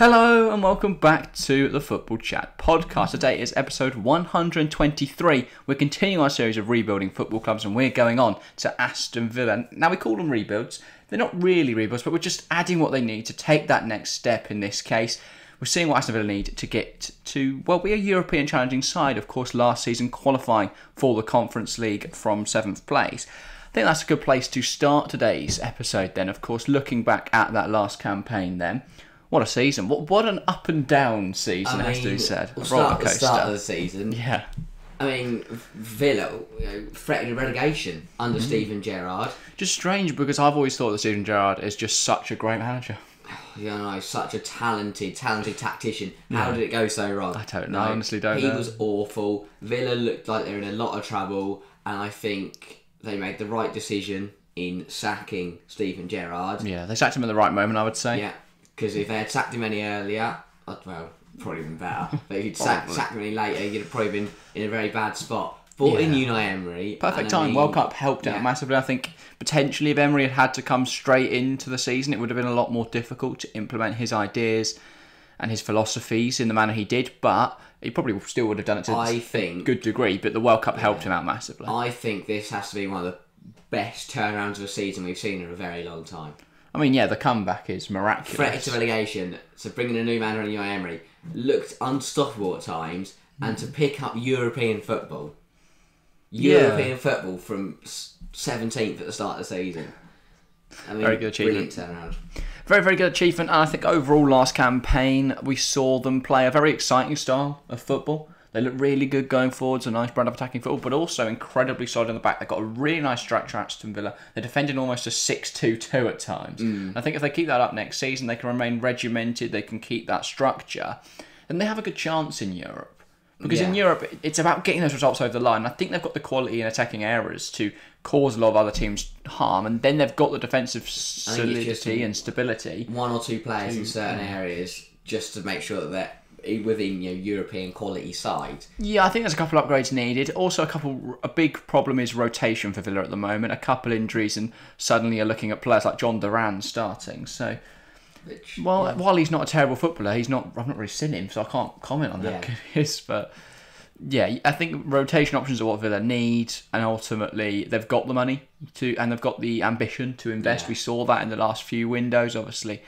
Hello and welcome back to the Football Chat podcast. Today is episode 123. We're continuing our series of rebuilding football clubs and we're going on to Aston Villa. Now we call them rebuilds. They're not really rebuilds, but we're just adding what they need to take that next step in this case. We're seeing what Aston Villa need to get to, well, be a European challenging side. Of course, last season qualifying for the Conference League from 7th place. I think that's a good place to start today's episode then. Of course, looking back at that last campaign then. What a season. What an up and down season, has to be said. We'll start at the start of the season. Yeah. I mean, Villa threatened relegation under Steven Gerrard. Just strange because I've always thought that Steven Gerrard is just such a great manager. Such a talented tactician. How did it go so wrong? I don't know. I honestly don't know. He was awful. Villa looked like they were in a lot of trouble, and I think they made the right decision in sacking Steven Gerrard. Yeah, they sacked him at the right moment, I would say. Yeah. Because if they had sacked him any earlier, well, probably been better. But if you'd sacked him any later, you'd have probably been in a very bad spot. Brought in Unai Emery. Perfect time. World Cup helped out massively. I think potentially if Emery had to come straight into the season, it would have been a lot more difficult to implement his ideas and his philosophies in the manner he did. But he probably still would have done it to a good degree. But the World Cup helped him out massively. I think this has to be one of the best turnarounds of a season we've seen in a very long time. I mean, yeah, the comeback is miraculous. Threat to relegation, so bringing a new manager in Unai Emery looked unstoppable at times, and to pick up European football. European football from 17th at the start of the season. I mean, very good achievement. Brilliant turnaround. Very, very good achievement. And I think overall last campaign, we saw them play a very exciting style of football. They look really good going forwards, a nice brand of attacking football, but also incredibly solid in the back. They've got a really nice structure at Aston Villa. They're defending almost a 6-2-2 at times. I think if they keep that up next season, they can remain regimented, they can keep that structure, and they have a good chance in Europe. Because in Europe, it's about getting those results over the line. I think they've got the quality in attacking areas to cause a lot of other teams harm, and then they've got the defensive solidity and stability. One or two players in certain areas just to make sure that they're within European quality side. Yeah, I think there's a couple of upgrades needed. Also, a big problem is rotation for Villa at the moment. A couple injuries, and suddenly you're looking at players like John Duran starting. So, while he's not a terrible footballer, I've not really seen him, so I can't comment on how good he is. But yeah, I think rotation options are what Villa need, and ultimately they've got the money to, and they've got the ambition to invest. We saw that in the last few windows, obviously.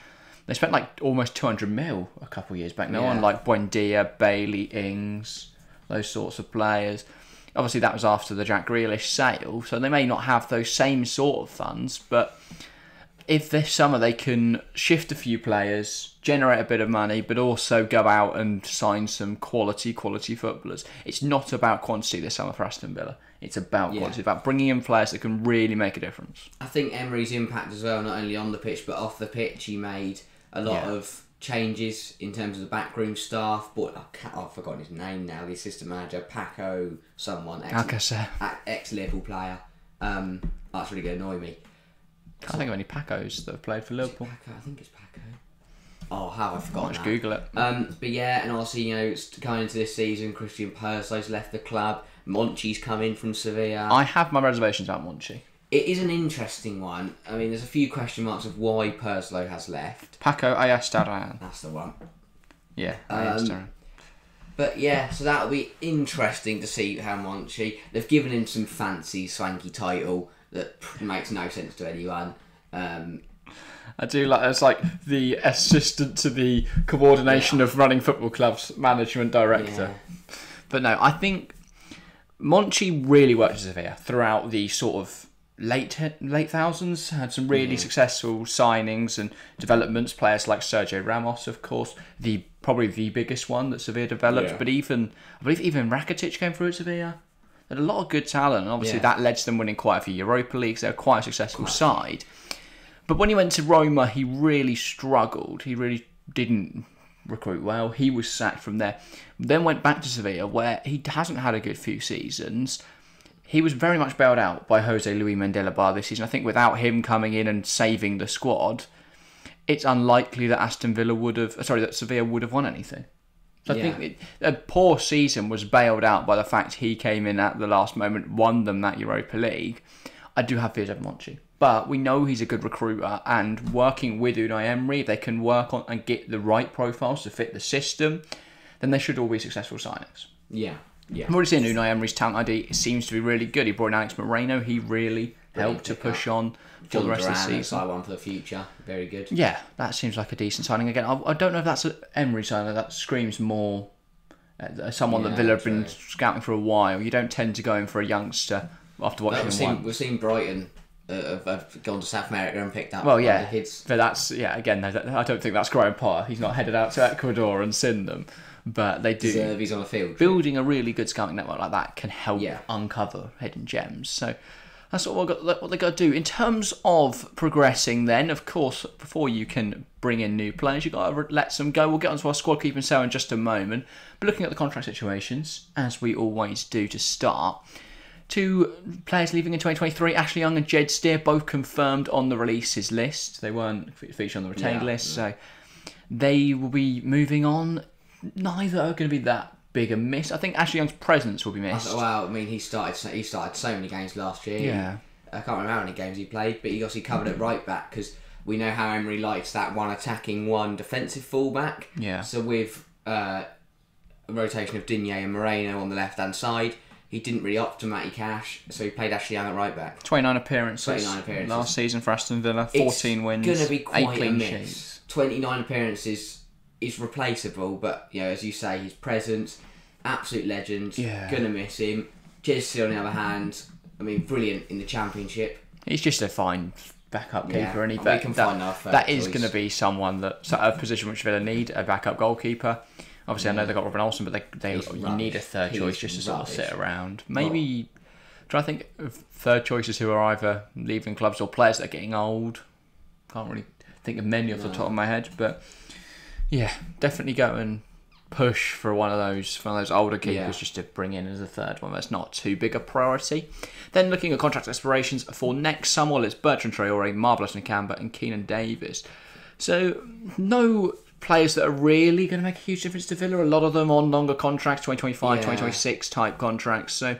They spent like almost 200 mil a couple of years back now on like Buendia, Bailey, Ings, those sorts of players. Obviously that was after the Jack Grealish sale, so they may not have those same sort of funds, but if this summer they can shift a few players, generate a bit of money, but also go out and sign some quality footballers. It's not about quantity this summer for Aston Villa. It's about quality. It's about bringing in players that can really make a difference. I think Emery's impact as well, not only on the pitch, but off the pitch, he made a lot of changes in terms of the backroom staff. But I've forgotten his name now. The assistant manager, Paco, someone ex-Liverpool player. That's really going to annoy me. Can't think of any Pacos that have played for Liverpool. Paco? I think it's Paco. Oh, how I've forgotten that. Google it. But yeah, and obviously, coming into this season, Christian Perslow's left the club. Monchi's come in from Sevilla. I have my reservations about Monchi. It is an interesting one. I mean, there's a few question marks of why Perslow has left. Paco Ayestaran. That's the one. Yeah, Ayestaran. But yeah, so that'll be interesting to see how Monchi... They've given him some fancy, swanky title that makes no sense to anyone. I do like it's like the assistant to the coordination of running football clubs, management director. Yeah. But no, I think Monchi really worked as Sevilla throughout the sort of late thousands. Had some really successful signings and developments. Players like Sergio Ramos, of course, probably the biggest one that Sevilla developed. Yeah. But I believe even Rakitic came through at Sevilla. They had a lot of good talent, and obviously that led to them winning quite a few Europa Leagues. They were quite a successful side. But when he went to Roma, he really struggled. He really didn't recruit well. He was sacked from there. Then went back to Sevilla, where he hasn't had a good few seasons. He was very much bailed out by Jose Luis Mendilibar this season. I think without him coming in and saving the squad, it's unlikely that Sevilla would have won anything. So I think a poor season was bailed out by the fact he came in at the last moment, won them that Europa League. I do have fears of Monchi. But we know he's a good recruiter, and working with Unai Emery, if they can work on and get the right profiles to fit the system, then they should all be successful signings. Yeah. I've already seen Unai Emery's talent ID. It seems to be really good. He brought in Alex Moreno. He really helped to push on for the rest of the season. I one for the future. Very good. Yeah, that seems like a decent signing. Again, I don't know if that's an Emery signing. That screams more someone that Villa have been scouting for a while. You don't tend to go in for a youngster after watching him. We've seen Brighton have gone to South America and picked up the kids. But that's, again, I don't think that's Graham Potter. He's not headed out to Ecuador and seen them. But they do. He's on the field. Building a really good scouting network like that can help uncover hidden gems. So that's what they got to do. In terms of progressing then, of course, before you can bring in new players, you've got to let some go. We'll get onto our squad keep and sell in just a moment. But looking at the contract situations, as we always do to start, 2 players leaving in 2023, Ashley Young and Jed Steer, both confirmed on the releases list. They weren't featured on the retained list, so they will be moving on. Neither are going to be that big a miss. I think Ashley Young's presence will be missed. Well, I mean, he started so many games last year. Yeah. I can't remember how many games he played, but he obviously covered at right back because we know how Emery likes that one attacking, one defensive fullback. Yeah. So with a rotation of Digne and Moreno on the left-hand side, he didn't really opt to Matty Cash, so he played Ashley Young at right back. 29 appearances last season for Aston Villa, 14 wins, it's going to be quite 8 clean a miss. sheets. 29 appearances is replaceable, but as you say, his presence, absolute legend. Gonna miss him. Jesse, on the other hand, I mean, brilliant in the Championship. He's just a fine backup keeper, and that is going to be someone that's a position which Villa need, a backup goalkeeper. Obviously, I know they got Robin Olsen, but you need a third choice just to sort of sit around. Maybe try to think of third choices who are either leaving clubs or players that are getting old. Can't really think of many off the top of my head, but yeah, definitely go and push for one of those older keepers just to bring in as a third one. That's not too big a priority. Then looking at contract aspirations for next summer, well, it's Bertrand Traore, Marvelous Nakamba, and Keenan Davis. So no players that are really going to make a huge difference to Villa. A lot of them on longer contracts, 2025, 2026 type contracts. So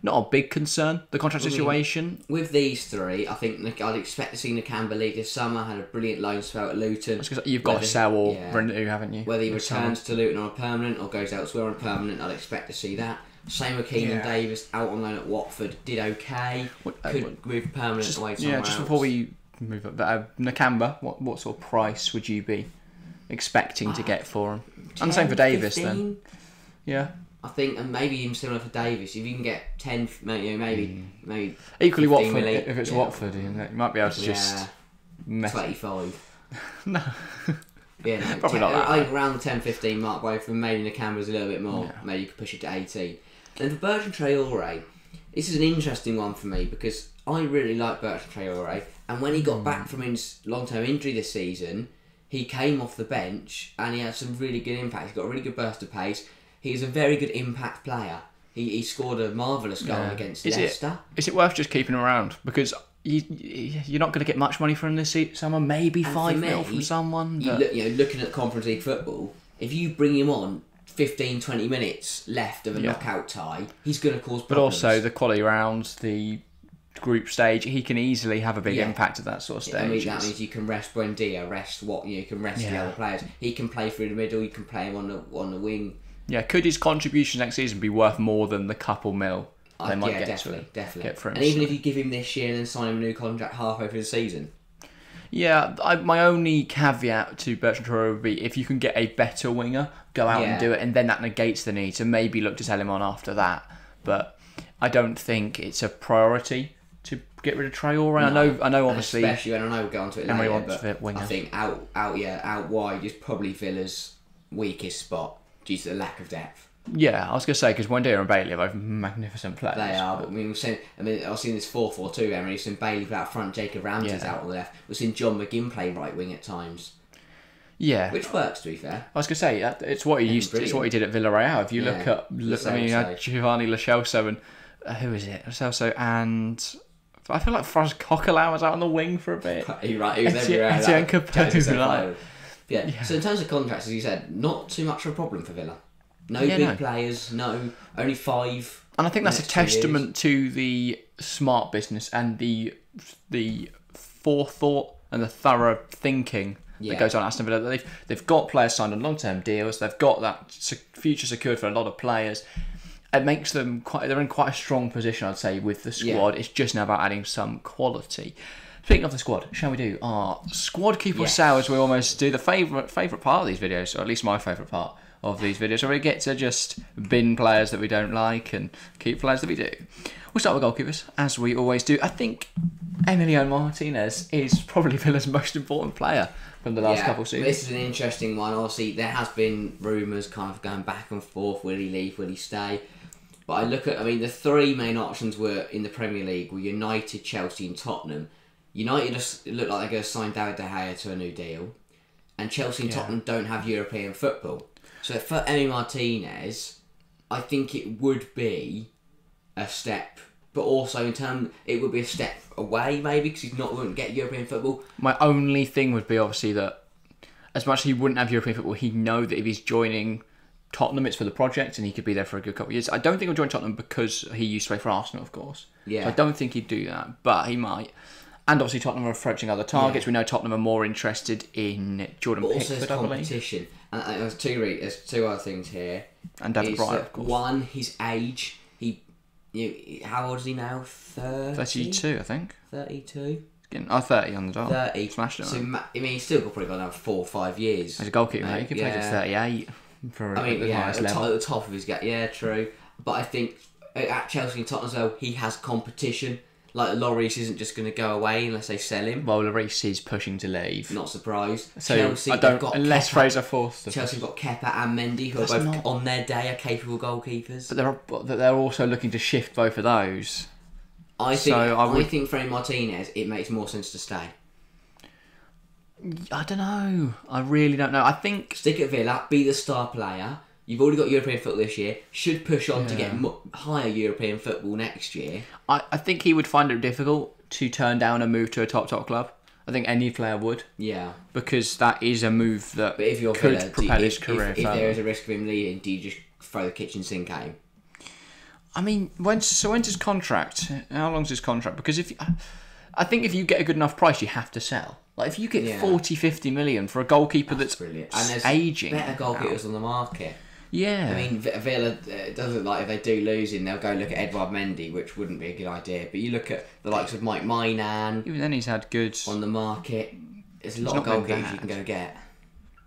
not a big concern, the contract situation. With these 3, I think I'd expect to see Nakamba leave this summer. Had a brilliant loan spell at Luton. You've got to sell or renew, haven't you? Whether he returns to Luton on a permanent or goes elsewhere on a permanent, I'd expect to see that. Same with Keenan Davis, out on loan at Watford, did okay. Could move permanent away somewhere else. Before we move up, Nakamba, what sort of price would you be expecting to get for him? 10, and the same for Davis 15? then. Yeah. I think, and maybe even similar for Davis. If you can get 10, maybe equally Watford. million, if it's Watford, you might be able to just 25. No. Probably not that. I think around the 10-15 mark, both from maybe Nakamba's a little bit more. Yeah. Maybe you could push it to 18. And for Bertrand Traore, this is an interesting one for me because I really like Bertrand Traore, and when he got back from his long-term injury this season, he came off the bench and he had some really good impact. He's got a really good burst of pace. He's a very good impact player. He scored a marvellous goal against Leicester. Is it worth just keeping him around? Because you're not going to get much money from him this summer. Maybe $5 million from someone. But Looking at Conference League football, if you bring him on 15-20 minutes left of a knockout tie, he's going to cause problems. But also the quality rounds, the group stage, he can easily have a big impact at that sort of stage. I mean, that means you can rest Buendia, you can rest the other players. He can play through the middle. You can play him on the wing. Yeah, could his contribution next season be worth more than the couple mil they might get definitely. for him? And even if you give him this year and then sign him a new contract halfway through the season. Yeah, my only caveat to Bertrand Traore would be if you can get a better winger, go out and do it, and then that negates the need to maybe look to sell him on after that. But I don't think it's a priority to get rid of Traore. No, I know, obviously, especially, and I know we'll go on to it Emery later, wants but winger. I think out wide is probably Villa's weakest spot due to the lack of depth. Yeah, I was going to say, because Buendia and Bailey are both magnificent players. They are, but I've seen this 4-4-2, Emery. We've seen Bailey play out front, Jacob Ramsey's out on the left. We've seen John McGinn play right wing at times. Yeah. Which works, to be fair. I was going to say, it's what he it's what he did at Villarreal. If you look, you had Giovanni Lo Celso and, who is it? Lo Celso and... I feel like Franz Coquelin was out on the wing for a bit. He was everywhere. Yeah. So in terms of contracts, as you said, not too much of a problem for Villa. No big players, only 5. And I think that's a testament to the smart business and the the forethought and the thorough thinking that goes on at Aston Villa. They've got players signed on long-term deals. They've got that future secured for a lot of players. It makes them they're in quite a strong position, I'd say, with the squad. It's just now about adding some quality. Speaking of the squad, shall we do our squad keeper sale, as we almost do the favourite part of these videos, or at least my favourite part of these videos, where we get to just bin players that we don't like and keep players that we do. We'll start with goalkeepers, as we always do. I think Emiliano Martinez is probably Villa's most important player from the last couple of seasons. This is an interesting one. Obviously, there has been rumours kind of going back and forth. Will he leave? Will he stay? But the three main options were in the Premier League were United, Chelsea and Tottenham. United just look like they're going to sign David De Gea to a new deal. And Chelsea and Tottenham don't have European football. So for Emi Martinez, I think it would be a step, but also it would be a step away maybe because he's not going to get European football. My only thing would be obviously that as much as he wouldn't have European football, he'd know that if he's joining Tottenham, it's for the project and he could be there for a good couple of years. I don't think he'll join Tottenham because he used to play for Arsenal, of course. Yeah. So I don't think he'd do that, but he might. And obviously Tottenham are approaching other targets. We know Tottenham are more interested in Jordan Pickford, also, there's competition. And there's two other things here. And David Bryan, of course. One, his age. How old is he now? 32, I think. 32? 30 on the dot. 30. Smashed it. So, he's still probably got another 4 or 5 years. He's a goalkeeper, mate. He could play to 38 for at level. the top of his game. Yeah, true. But I think at Chelsea and Tottenham, though, he has competition. Like, Lloris isn't just going to go away unless they sell him. Well, Lloris is pushing to leave. Not surprised. So Chelsea, unless Fraser forced them. Chelsea have got Kepa and Mendy, who are both on their day are capable goalkeepers. But they're also looking to shift both of those. I think for Martinez, it makes more sense to stay. I don't know. I really don't know. I think stick at Villa, be the star player. You've already got European football this year. Should push on to get higher European football next year. I think he would find it difficult to turn down a move to a top club. I think any player would. Yeah. Because that is a move that if you're could Villa, propel his career if there is a risk of him leaving, do you just throw the kitchen sink at him? I mean, when's his contract? How long's his contract? Because I think if you get a good enough price, you have to sell. Like if you get 40, 50 million for a goalkeeper that's brilliant. And there's aging, better goalkeepers on the market. Yeah. I mean, Villa doesn't like if they do lose him, they'll go look at Edouard Mendy, which wouldn't be a good idea. But you look at the likes of Mike Mainan. Even then, he's had good on the market. There's a lot of goalkeepers you can go get.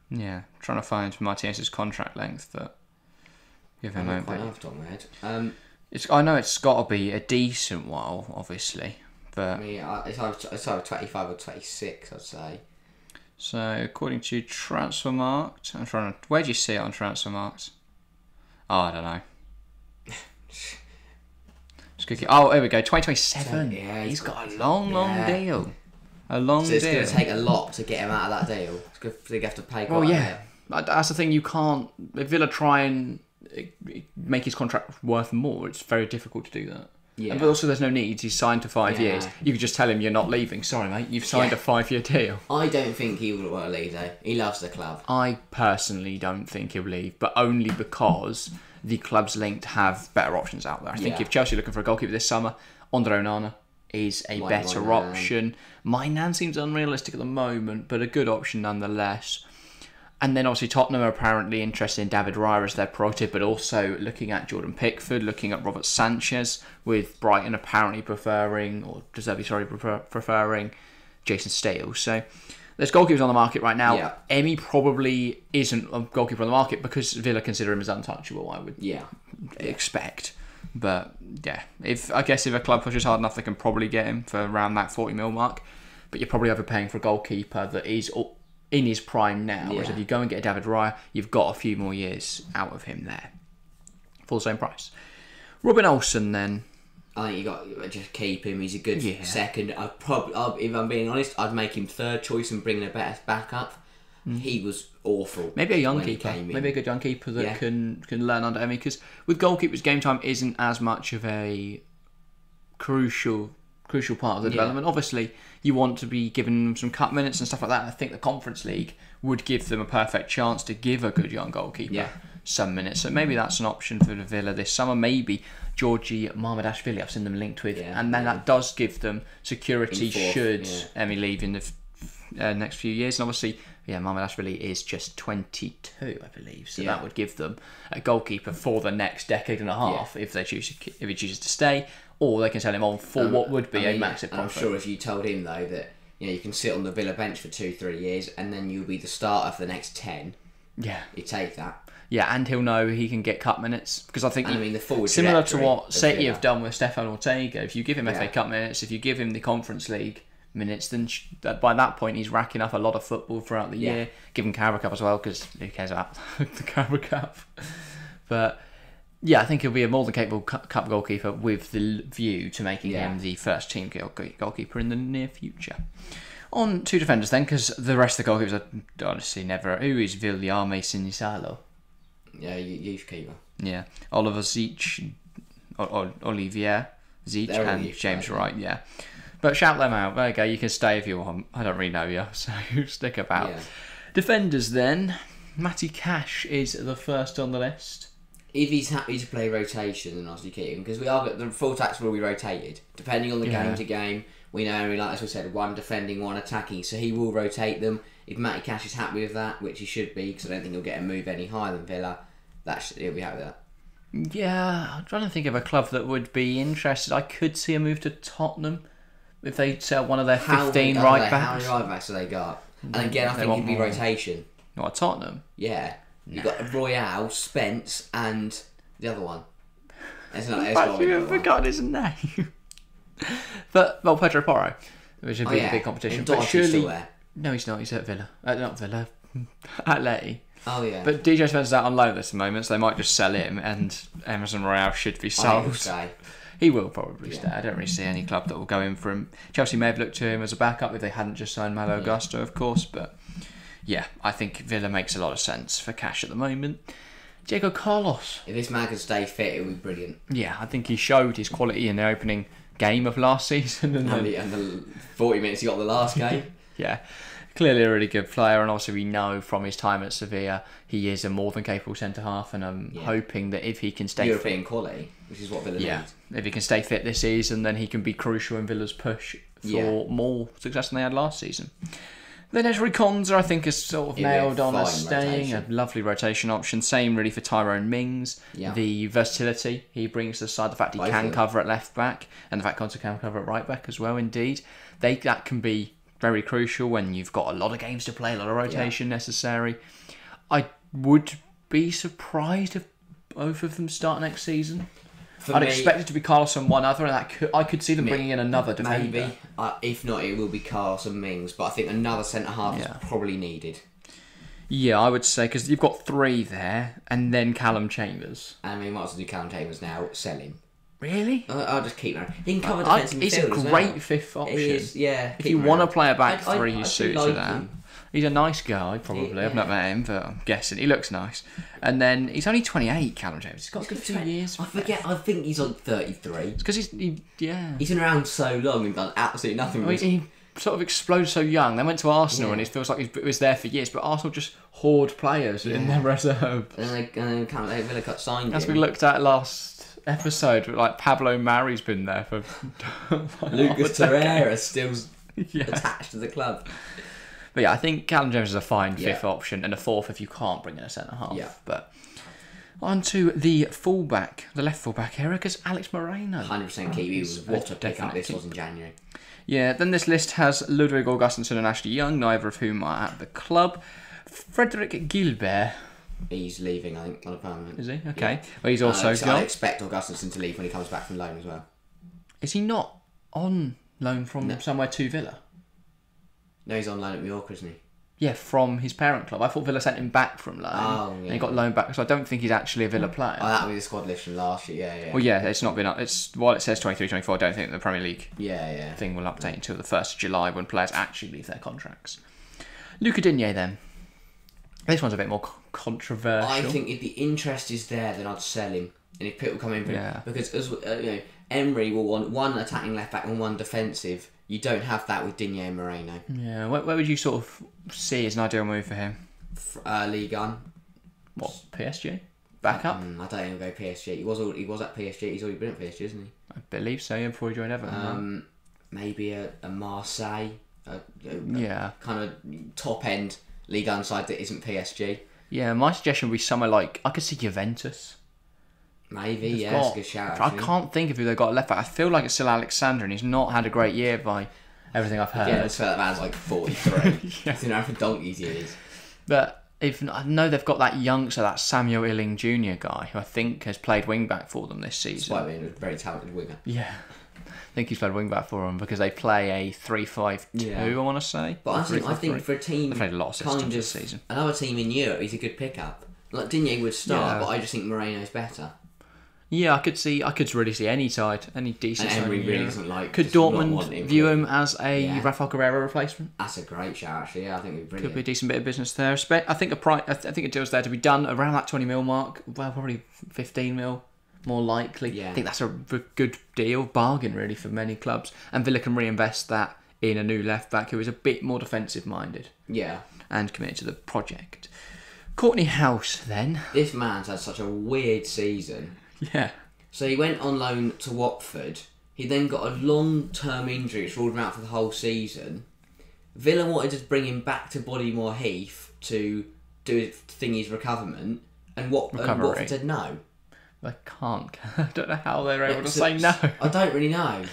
Yeah, trying to find Martinez's contract length, but give him a bit. Off the top of my head. I know it's got to be a decent while, obviously, but I mean, it's either 25 or 26, I'd say. So, according to Transfermarkt, I'm trying to. Where do you see it on Transfermarkt? Oh, I don't know. Oh, here we go. 2027. Yeah, he's got a long deal. A long deal. So it's going to take a lot to get him out of that deal. It's good. They have to pay. Well, yeah. That's the thing. You can't. If Villa try and make his contract worth more, it's very difficult to do that. Yeah. But also, there's no need. He's signed to 5 years. You could just tell him you're not leaving. Sorry, mate. You've signed a 5-year deal. I don't think he would want to leave, though. He loves the club. I personally don't think he'll leave, but only because the clubs linked have better options out there. I think if Chelsea are looking for a goalkeeper this summer, Andre Onana is a better option. Mainan seems unrealistic at the moment, but a good option nonetheless. And then obviously Tottenham are apparently interested in David Raya as their priority, but also looking at Jordan Pickford, looking at Robert Sanchez, with Brighton apparently preferring Jason Steele. So there's goalkeepers on the market right now. Yeah. Emi probably isn't a goalkeeper on the market because Villa consider him as untouchable, I would expect. But yeah, if a club pushes hard enough, they can probably get him for around that 40 mil mark. But you're probably overpaying for a goalkeeper that is in his prime now. Whereas if you go and get a David Raya, you've got a few more years out of him there for the same price. Robin Olsen then. I think you got to just keep him. He's a good second. If I'm being honest, I'd make him third choice and bring a better backup. He was awful. Maybe a young keeper. Maybe a good young keeper that can learn under Emery. Because with goalkeepers, game time isn't as much of a crucial part of the development. Obviously, you want to be giving them some cut minutes and stuff like that. I think the Conference League would give them a perfect chance to give a good young goalkeeper some minutes. So maybe that's an option for Villa this summer. Maybe Georgi Marmadashvili, I've seen them linked with, and then that does give them security should Emery leave in the next few years. And obviously, Marmadashvili is just 22, I believe, so that would give them a goalkeeper for the next decade and a half if he chooses to stay, or they can sell him on for what would be a massive profit. I'm sure if you told him though that you can sit on the Villa bench for 2-3 years and then you'll be the starter for the next 10, he'd take that. Yeah, and he'll know he can get cup minutes, because I think the forward similar to what City have done with Stefan Ortega. If you give him FA Cup minutes, if you give him the Conference League minutes, then by that point he's racking up a lot of football throughout the year. Give him Carabao Cup as well, because who cares about the Carabao Cup? But I think he'll be a more than capable cup goalkeeper, with the view to making him the first team goalkeeper in the near future. On two defenders then, because the rest of the goalkeepers are honestly never. Who is Viliame Sinisalo? Yeah, youth keeper. Yeah, Oliver Zeech, Olivier Zeech, and James Wright. Yeah, but shout them out. There you go. You can stay if you want. I don't really know you, so stick about. Yeah. Defenders then. Matty Cash is the first on the list. If he's happy to play rotation, then obviously keep him, because we are the full tax will be rotated depending on the game to game. We know, as we said, one defending, one attacking, so he will rotate them. If Matty Cash is happy with that, which he should be, because I don't think he'll get a move any higher than Villa, he'll be happy with that. Yeah, I'm trying to think of a club that would be interested. I could see a move to Tottenham if they sell one of their 15 right backs. How many right backs have they got? And again, I think it'd be rotation. Not at Tottenham? Yeah. You've got Royale, Spence, and the other one. I've forgotten his name. But, Pedro Porro, which would be a big competition. But surely... No, he's not. He's at Villa. Not Villa. Atleti. Oh, yeah. But DJ Spencer's out on loan at the moment, so they might just sell him, and Emerson Royale should be sold. He'll stay. He will probably stay. I don't really see any club that will go in for him. Chelsea may have looked to him as a backup if they hadn't just signed Malo Augusto, of course. But I think Villa makes a lot of sense for Cash at the moment. Diego Carlos. If this man can stay fit, it'll be brilliant. Yeah, I think he showed his quality in the opening game of last season. And the 40 minutes he got the last game. Yeah, clearly a really good player, and obviously we know from his time at Sevilla he is a more than capable centre-half, and I'm hoping that if he can stay European quality, which is what Villa needs. If he can stay fit this season, then he can be crucial in Villa's push for more success than they had last season. Then Ezri Konza, I think, is sort of nailed on as staying. A lovely rotation option. Same really for Tyrone Mings. Yeah. The versatility he brings to the side, the fact he can cover at left back, and the fact Konza can cover at right back as well, indeed. That can be very crucial when you've got a lot of games to play, a lot of rotation necessary. I would be surprised if both of them start next season. I'd expect it to be Carlos and one other, and I could see them bringing in another defender. Maybe. If not, it will be Carlos and Mings, but I think another centre-half is probably needed. Yeah, I would say, because you've got three there, and then Callum Chambers. And we might as well do Callum Chambers now, sell him. Really? I'll just keep him. He can cover defensive midfield. He's a great fifth option. If you want to play a back three, he's suited to that. He's a nice guy, probably. I've not met him, but I'm guessing he looks nice. And then he's only 28, Callum James. He's got a good 2 years. I forget. I think he's on 33. It's because he's been around so long and done absolutely nothing. He sort of exploded so young. They went to Arsenal and it feels like he was there for years, but Arsenal just hoard players in their reserve. And then Villa cut signed him. As we looked at last episode, like Pablo Mari's been there for Lucas Torreira still attached to the club. But I think Callum James is a fine fifth option, and a fourth if you can't bring in a centre half. Yeah. But on to the fullback, the left fullback era, because Alex Moreno. 100% keep. He was what a pickup this was in January. Yeah, then this list has Ludwig Augustinsson and Ashley Young, neither of whom are at the club. Frederick Gilbert. He's leaving, I think, on a permanent. Is he? Okay. Yeah. Well, he's also I expect Augustinsson to leave when he comes back from loan as well. Is he not on loan from somewhere to Villa? No, he's on loan at Mallorca, isn't he? Yeah, from his parent club. I thought Villa sent him back from loan. Oh, yeah. And he got loaned back, so I don't think he's actually a Villa player. Oh, that would be the squad list from last year, yeah. Well, yeah, it's not been up. While it says 23-24, I don't think the Premier League thing will update until the 1st of July when players actually leave their contracts. Luca Digne, then. This one's a bit more controversial. I think if the interest is there, then I'd sell him. And if people come in, because as Emery will want one attacking left back and one defensive. You don't have that with Digne and Moreno. Yeah, where would you sort of see as an ideal move for him? Ligue 1. What, PSG? back up. I don't think he'll go PSG. He was at PSG. He's already been at PSG, isn't he? I believe so. Yeah, before he joined Everton. Maybe a Marseille. Yeah. Kind of top end Ligue 1 side that isn't PSG. Yeah, my suggestion would be somewhere like I could see Juventus. Maybe, yeah, that's a good shout. I can't think of who they've got left back. I feel like it's still Alexander, and he's not had a great year by everything I've heard. Yeah, I feel that man's like 43. He's been around for donkey's years. But I know they've got that youngster, that Samuel Illing Jr. guy, who I think has played wing back for them this season. Despite being a very talented winger. Yeah. I think he's played wing back for them because they play a 3-5-2, I want to say. But I think for a team, they've played a lot of systems this season. Another team in Europe, he's a good pickup. Like Digne would start, but I just think Moreno's better. Yeah, I could really see any side, any decent and side. Emery really doesn't like. Could Dortmund view him as a Rafael Guerreiro replacement? That's a great shout, actually. Yeah, I think it'd be brilliant. Could be a decent bit of business there. I think a deal's there to be done around that 20 mil mark. Well, probably 15 mil, more likely. Yeah. I think that's a good deal, bargain really for many clubs. And Villa can reinvest that in a new left back who is a bit more defensive minded. Yeah. And committed to the project. Courtney House, then. This man's had such a weird season. Yeah. So he went on loan to Watford. He then got a long-term injury which ruled him out for the whole season. Villa wanted to bring him back to Bodymore Heath to do thingy's recoverment, and Watford said no. They can't. I don't know how they were able to say no. I don't really know.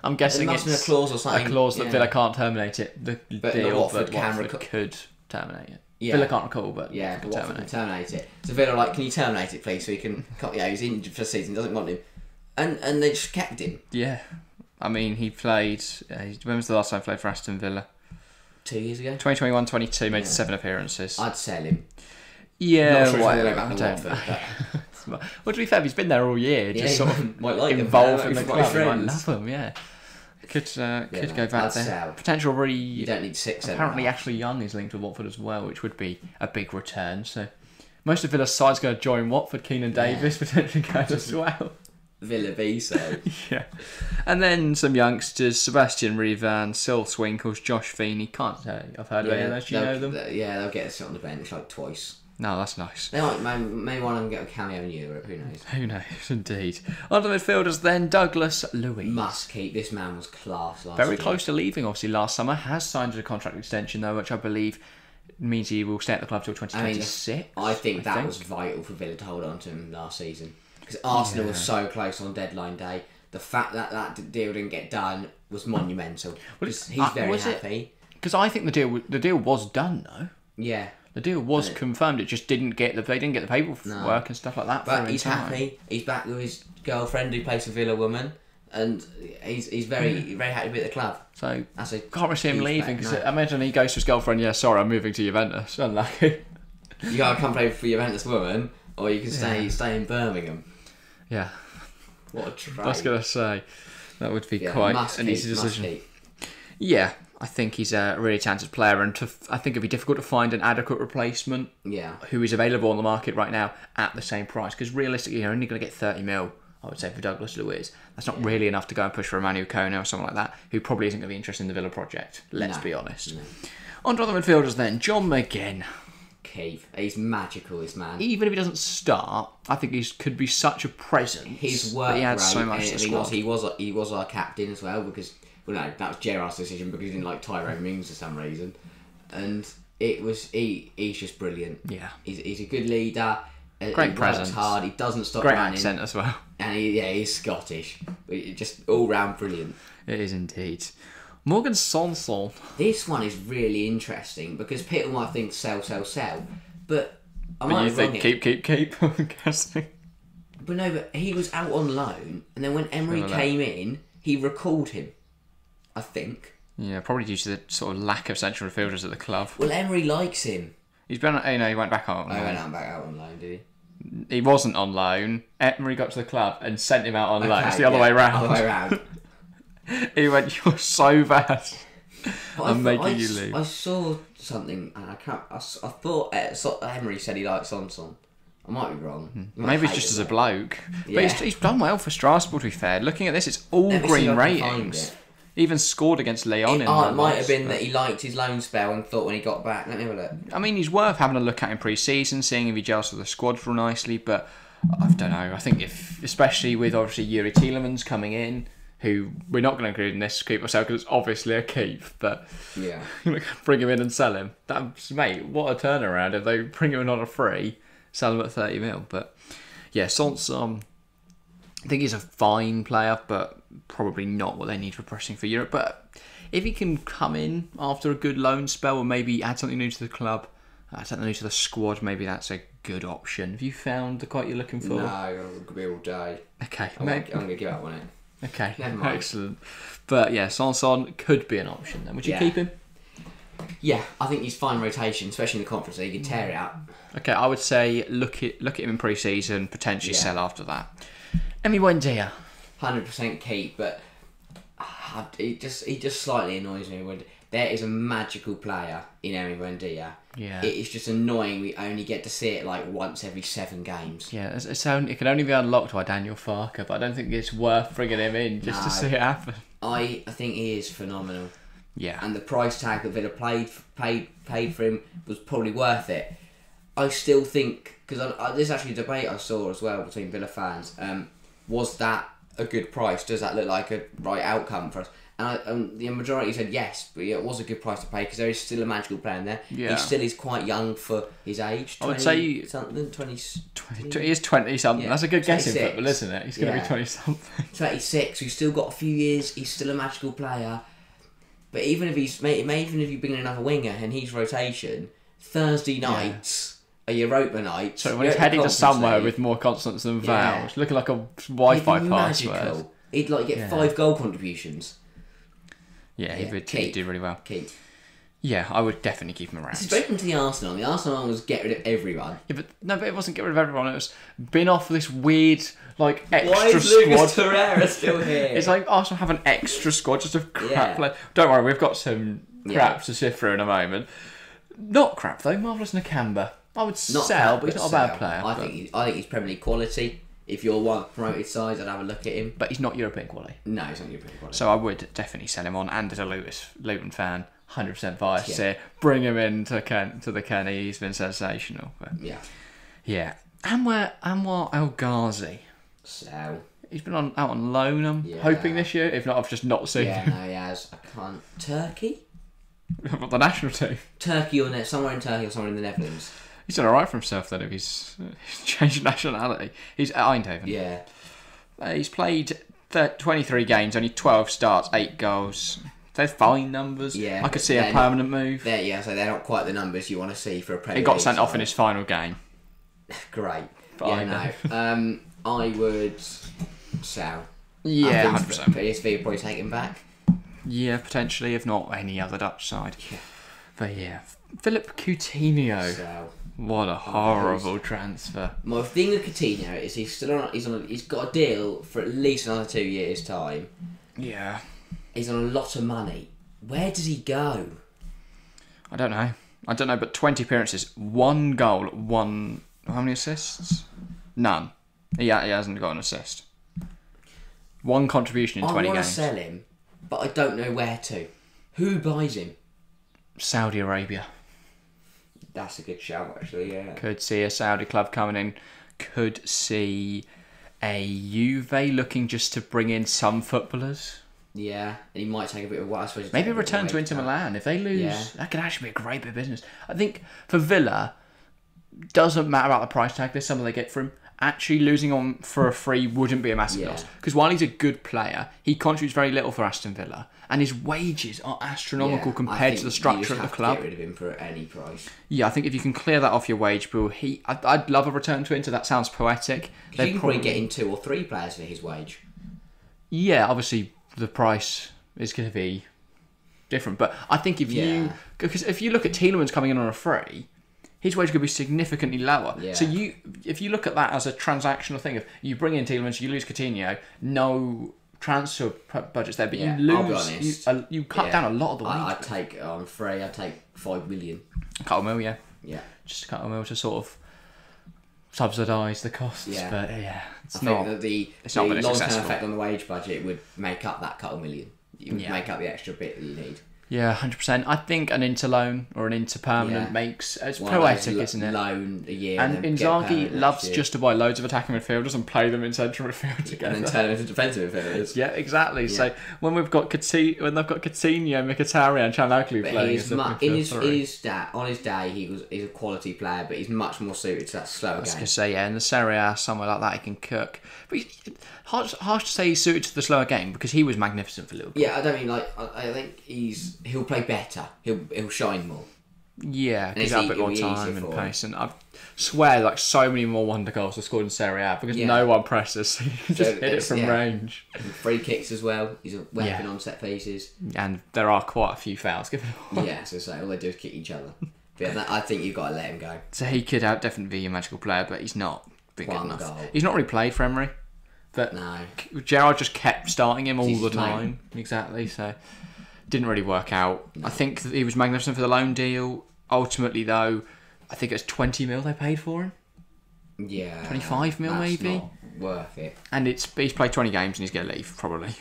I'm guessing there must have been a clause or something. A clause that Villa can't terminate it. The deal Watford could terminate it. Yeah. Villa can't recall, but Watford can terminate it. So Villa are like, can you terminate it, please? So he can. He's injured for the season. Doesn't want him, and they just kept him. Yeah, I mean he played. When was the last time he played for Aston Villa? 2 years ago. 2021-22, made 7 appearances. I'd sell him. Yeah, not sure I don't. Well, to be fair, he's been there all year. Just sort of might like involved him, in the club. Might love him. Yeah. Could go back there. Sell. Potential You don't need 6. Apparently, Ashley Young is linked with Watford as well, which would be a big return. So, most of Villa's side's going to join Watford. Keenan Davis potentially going as well. Villa B so. Yeah. And then some youngsters: Sebastian Revan, Sil Swinkles, Josh Feeney. Can't say I've heard of any of those. Do you know them? They'll get a sit on the bench like twice. No, that's nice. They might, maybe one of them get a cameo in Europe, who knows? Who knows, indeed. On the midfielders then, Douglas Luiz. Must keep. This man was class last Very year. close to leaving, obviously, last summer. Has signed a contract extension, though, which I believe means he will stay at the club till 2026. I think that was vital for Villa to hold on to him last season. Because Arsenal was so close on deadline day. The fact that deal didn't get done was monumental. Well, he's very happy. Because I think the deal was done, though. Yeah. The deal was confirmed. It just didn't get the paperwork and stuff like that. But he's happy. He's back with his girlfriend who plays for Villa woman, and he's very happy to be at the club. So can't really see him leaving. Because I imagine he goes to his girlfriend. Yeah, sorry, I'm moving to Juventus. Unlucky. You gotta come play for Juventus woman, or you can stay in Birmingham. Yeah. What a trade. I was gonna say that would be quite an easy decision. Yeah. I think he's a really talented player, and I think it'd be difficult to find an adequate replacement who is available on the market right now at the same price. Because realistically, you're only going to get 30 mil, I would say, for Douglas Luiz. That's not really enough to go and push for Emmanuel Kone or someone like that, who probably isn't going to be interested in the Villa project. Let's be honest. No. On to the midfielders then. John McGinn. Keith. He's magical, this man. Even if he doesn't start, I think he could be such a presence. His work he adds so much to the squad. He was our captain as well, because... Well, no, that was Gerrard's decision because he didn't like Tyrone Mings for some reason, and he's just brilliant. Yeah, he's a good leader. Great presence. Works hard. He doesn't stop running. Great accent as well. And he's Scottish. Just all round brilliant. It is indeed. Morgan Sanson. This one is really interesting because people might think sell, but I might you think keep. I'm guessing. But no, but he was out on loan, and then when Emery came in, he recalled him. I think. Yeah, probably due to the sort of lack of central midfielders at the club. Well, Emery likes him. He's been. He went back on loan. He went back out on loan, did he? He wasn't on loan. Emery got to the club and sent him out on loan. It's the other way round. Other way round. He went, "You're so bad. I'm making you leave." I saw something, and I thought Emery said he likes Sanson. I might be wrong. Maybe it's just as a bloke. Yeah. But he's done well for Strasbourg, to be fair. Looking at this, it's all green ratings. Even scored against Leon. It might have been that he liked his loan spell and thought when he got back, let me have a look. I mean, he's worth having a look at in pre-season, seeing if he gels with the squad real nicely, but I don't know. I think especially with obviously Yuri Tielemans coming in, who we're not going to include in this keep myself because it's obviously a keep, but yeah, bring him in and sell him. Mate, what a turnaround if they bring him in on a free, sell him at 30 mil. But yeah, Sanson, I think he's a fine player, but probably not what they need for pressing for Europe. But if he can come in after a good loan spell or maybe add something new to the club, add something new to the squad, maybe that's a good option. Have you found the quite you're looking for? No, I'm going to be all day. Okay. I'm going to give up on it. Okay, excellent. But yeah, Sanson could be an option then. Would you keep him? Yeah, I think he's fine rotation, especially in the Conference League. You tear it out. Okay, I would say look at him in pre-season, potentially sell after that. Emery Buendia. 100% keep, but he just slightly annoys me when there is a magical player in Emery Buendia. Yeah. It is just annoying we only get to see it like once every 7 games. Yeah, it can only be unlocked by Daniel Farker, but I don't think it's worth bringing him in just to see it happen. I think he is phenomenal. Yeah. And the price tag that Villa paid for him was probably worth it. I still think, because there's actually a debate I saw as well between Villa fans, was that a good price? Does that look like a right outcome for us? And the majority said yes, but yeah, it was a good price to pay because there is still a magical player in there. Yeah. He still is quite young for his age. 20 I would say something, 20. He is 20 something. Yeah. That's a good guess in 26. football, isn't it? He's going to be 20 something. 26. He's still got a few years. He's still a magical player. But even if you bring in another winger and he's rotation, Thursday nights are Europa nights. So when he's heading to somewhere with more consonants than vowels, looking like a Wi-Fi password. He'd get 5 goal contributions. Yeah, he'd do really well. Keep. Yeah, I would definitely keep him around. This is very to the Arsenal. The Arsenal one was get rid of everyone. Yeah, but it wasn't get rid of everyone. It was bin off this weird extra Why is squad. Lucas Torreira still here? It's like Arsenal have an extra squad just of crap. Don't worry, we've got some crap to sift through in a moment. Not crap though. Marvellous Nakamba. I would sell, but he's not a bad player. I think he's Premier League quality. If you're one promoted sides, I'd have a look at him. But he's not European quality. No, he's not European quality. So I would definitely sell him on. And as a Luton fan, 100% biased here. Bring him in to the Kenny. He's been sensational. But yeah. Anwar El Ghazi. So he's been out on loan. I'm hoping this year. If not, I've just not seen him. Yeah, no, he has. I can't. Turkey. The national team. Turkey or somewhere in Turkey or somewhere in the Netherlands. He's done alright for himself then if he's changed nationality. He's at Eindhoven. Yeah. He's played 23 games, only 12 starts, 8 goals. They're fine numbers. Yeah, I could see a permanent move. So they're not quite the numbers you want to see for a Premier League. He got sent off in his final game. Great. But I would sell. Yeah, 100%. PSV would probably take him back. Yeah, potentially, if not any other Dutch side. Yeah. But yeah, Philip Coutinho. Sell. What a horrible transfer. My thing with Coutinho is he's got a deal for at least another 2 years' time. Yeah. He's on a lot of money. Where does he go? I don't know, but 20 appearances, 1 goal, how many assists? None. He hasn't got an assist. 1 contribution in 20 games. I want to sell him, but I don't know where to. Who buys him? Saudi Arabia. That's a good shout, actually, yeah. Could see a Saudi club coming in. Could see a Juve looking just to bring in some footballers. Yeah, and he might take a bit of... I suppose maybe return to Inter Milan. If they lose, that could actually be a great bit of business. I think for Villa, doesn't matter about the price tag. There's something they get for him. Actually losing on for a free wouldn't be a massive loss. Because while he's a good player, he contributes very little for Aston Villa. And his wages are astronomical compared to the structure of the club. Get rid of him for any price. Yeah, I think if you can clear that off your wage bill, I'd love a return to Inter. That sounds poetic. You can probably get in 2 or 3 players for his wage. Yeah, obviously the price is going to be different. But I think if you look at Tielemans coming in on a free, his wage could be significantly lower. Yeah. So if you look at that as a transactional thing, if you bring in Tielemans, you lose Coutinho, no transfer budgets there, but you lose, you cut down a lot of the wage. I'd take on free. I'd take 5 million. Cut a mil, yeah. Just a cut a mil to sort of subsidise the costs. Yeah. But I think that the long-term effect on the wage budget would make up that cut a million. you make up the extra bit that you need. Yeah, 100%. I think an interloan or an interpermanent makes... It's One poetic, isn't it? Loan a year. And Inzaghi loves just to buy loads of attacking midfielders and play them in central midfield together. And then turn them into defensive midfielders. Yeah, exactly. Yeah. So when they've got Coutinho, Mkhitaryan, Çalhanoğlu playing... On his day, he's a quality player, but he's much more suited to that slower game. I was going to say, yeah, in the Serie A, somewhere like that, he can cook. But harsh to say he's suited to the slower game because he was magnificent for Liverpool. Yeah, I don't mean I think he'll play better. He'll shine more. Yeah, because he'll have a bit more time and pace. And I swear, so many more wonder goals are scored in Serie A because no one presses. He can just hit it from range. And free kicks as well. He's a weapon on set pieces. And there are quite a few fouls given away. Yeah, so all they do is kick each other. But I think you've got to let him go. So he could definitely be a magical player, but he's not big enough. Goal. He's not really played for Emery. But no. Gerrard just kept starting him all the time. Exactly, so didn't really work out. No. I think he was magnificent for the loan deal. Ultimately, though, I think it's 20 mil they paid for him. Yeah. 25 mil maybe. Not worth it. And he's played 20 games and he's going to leave, probably.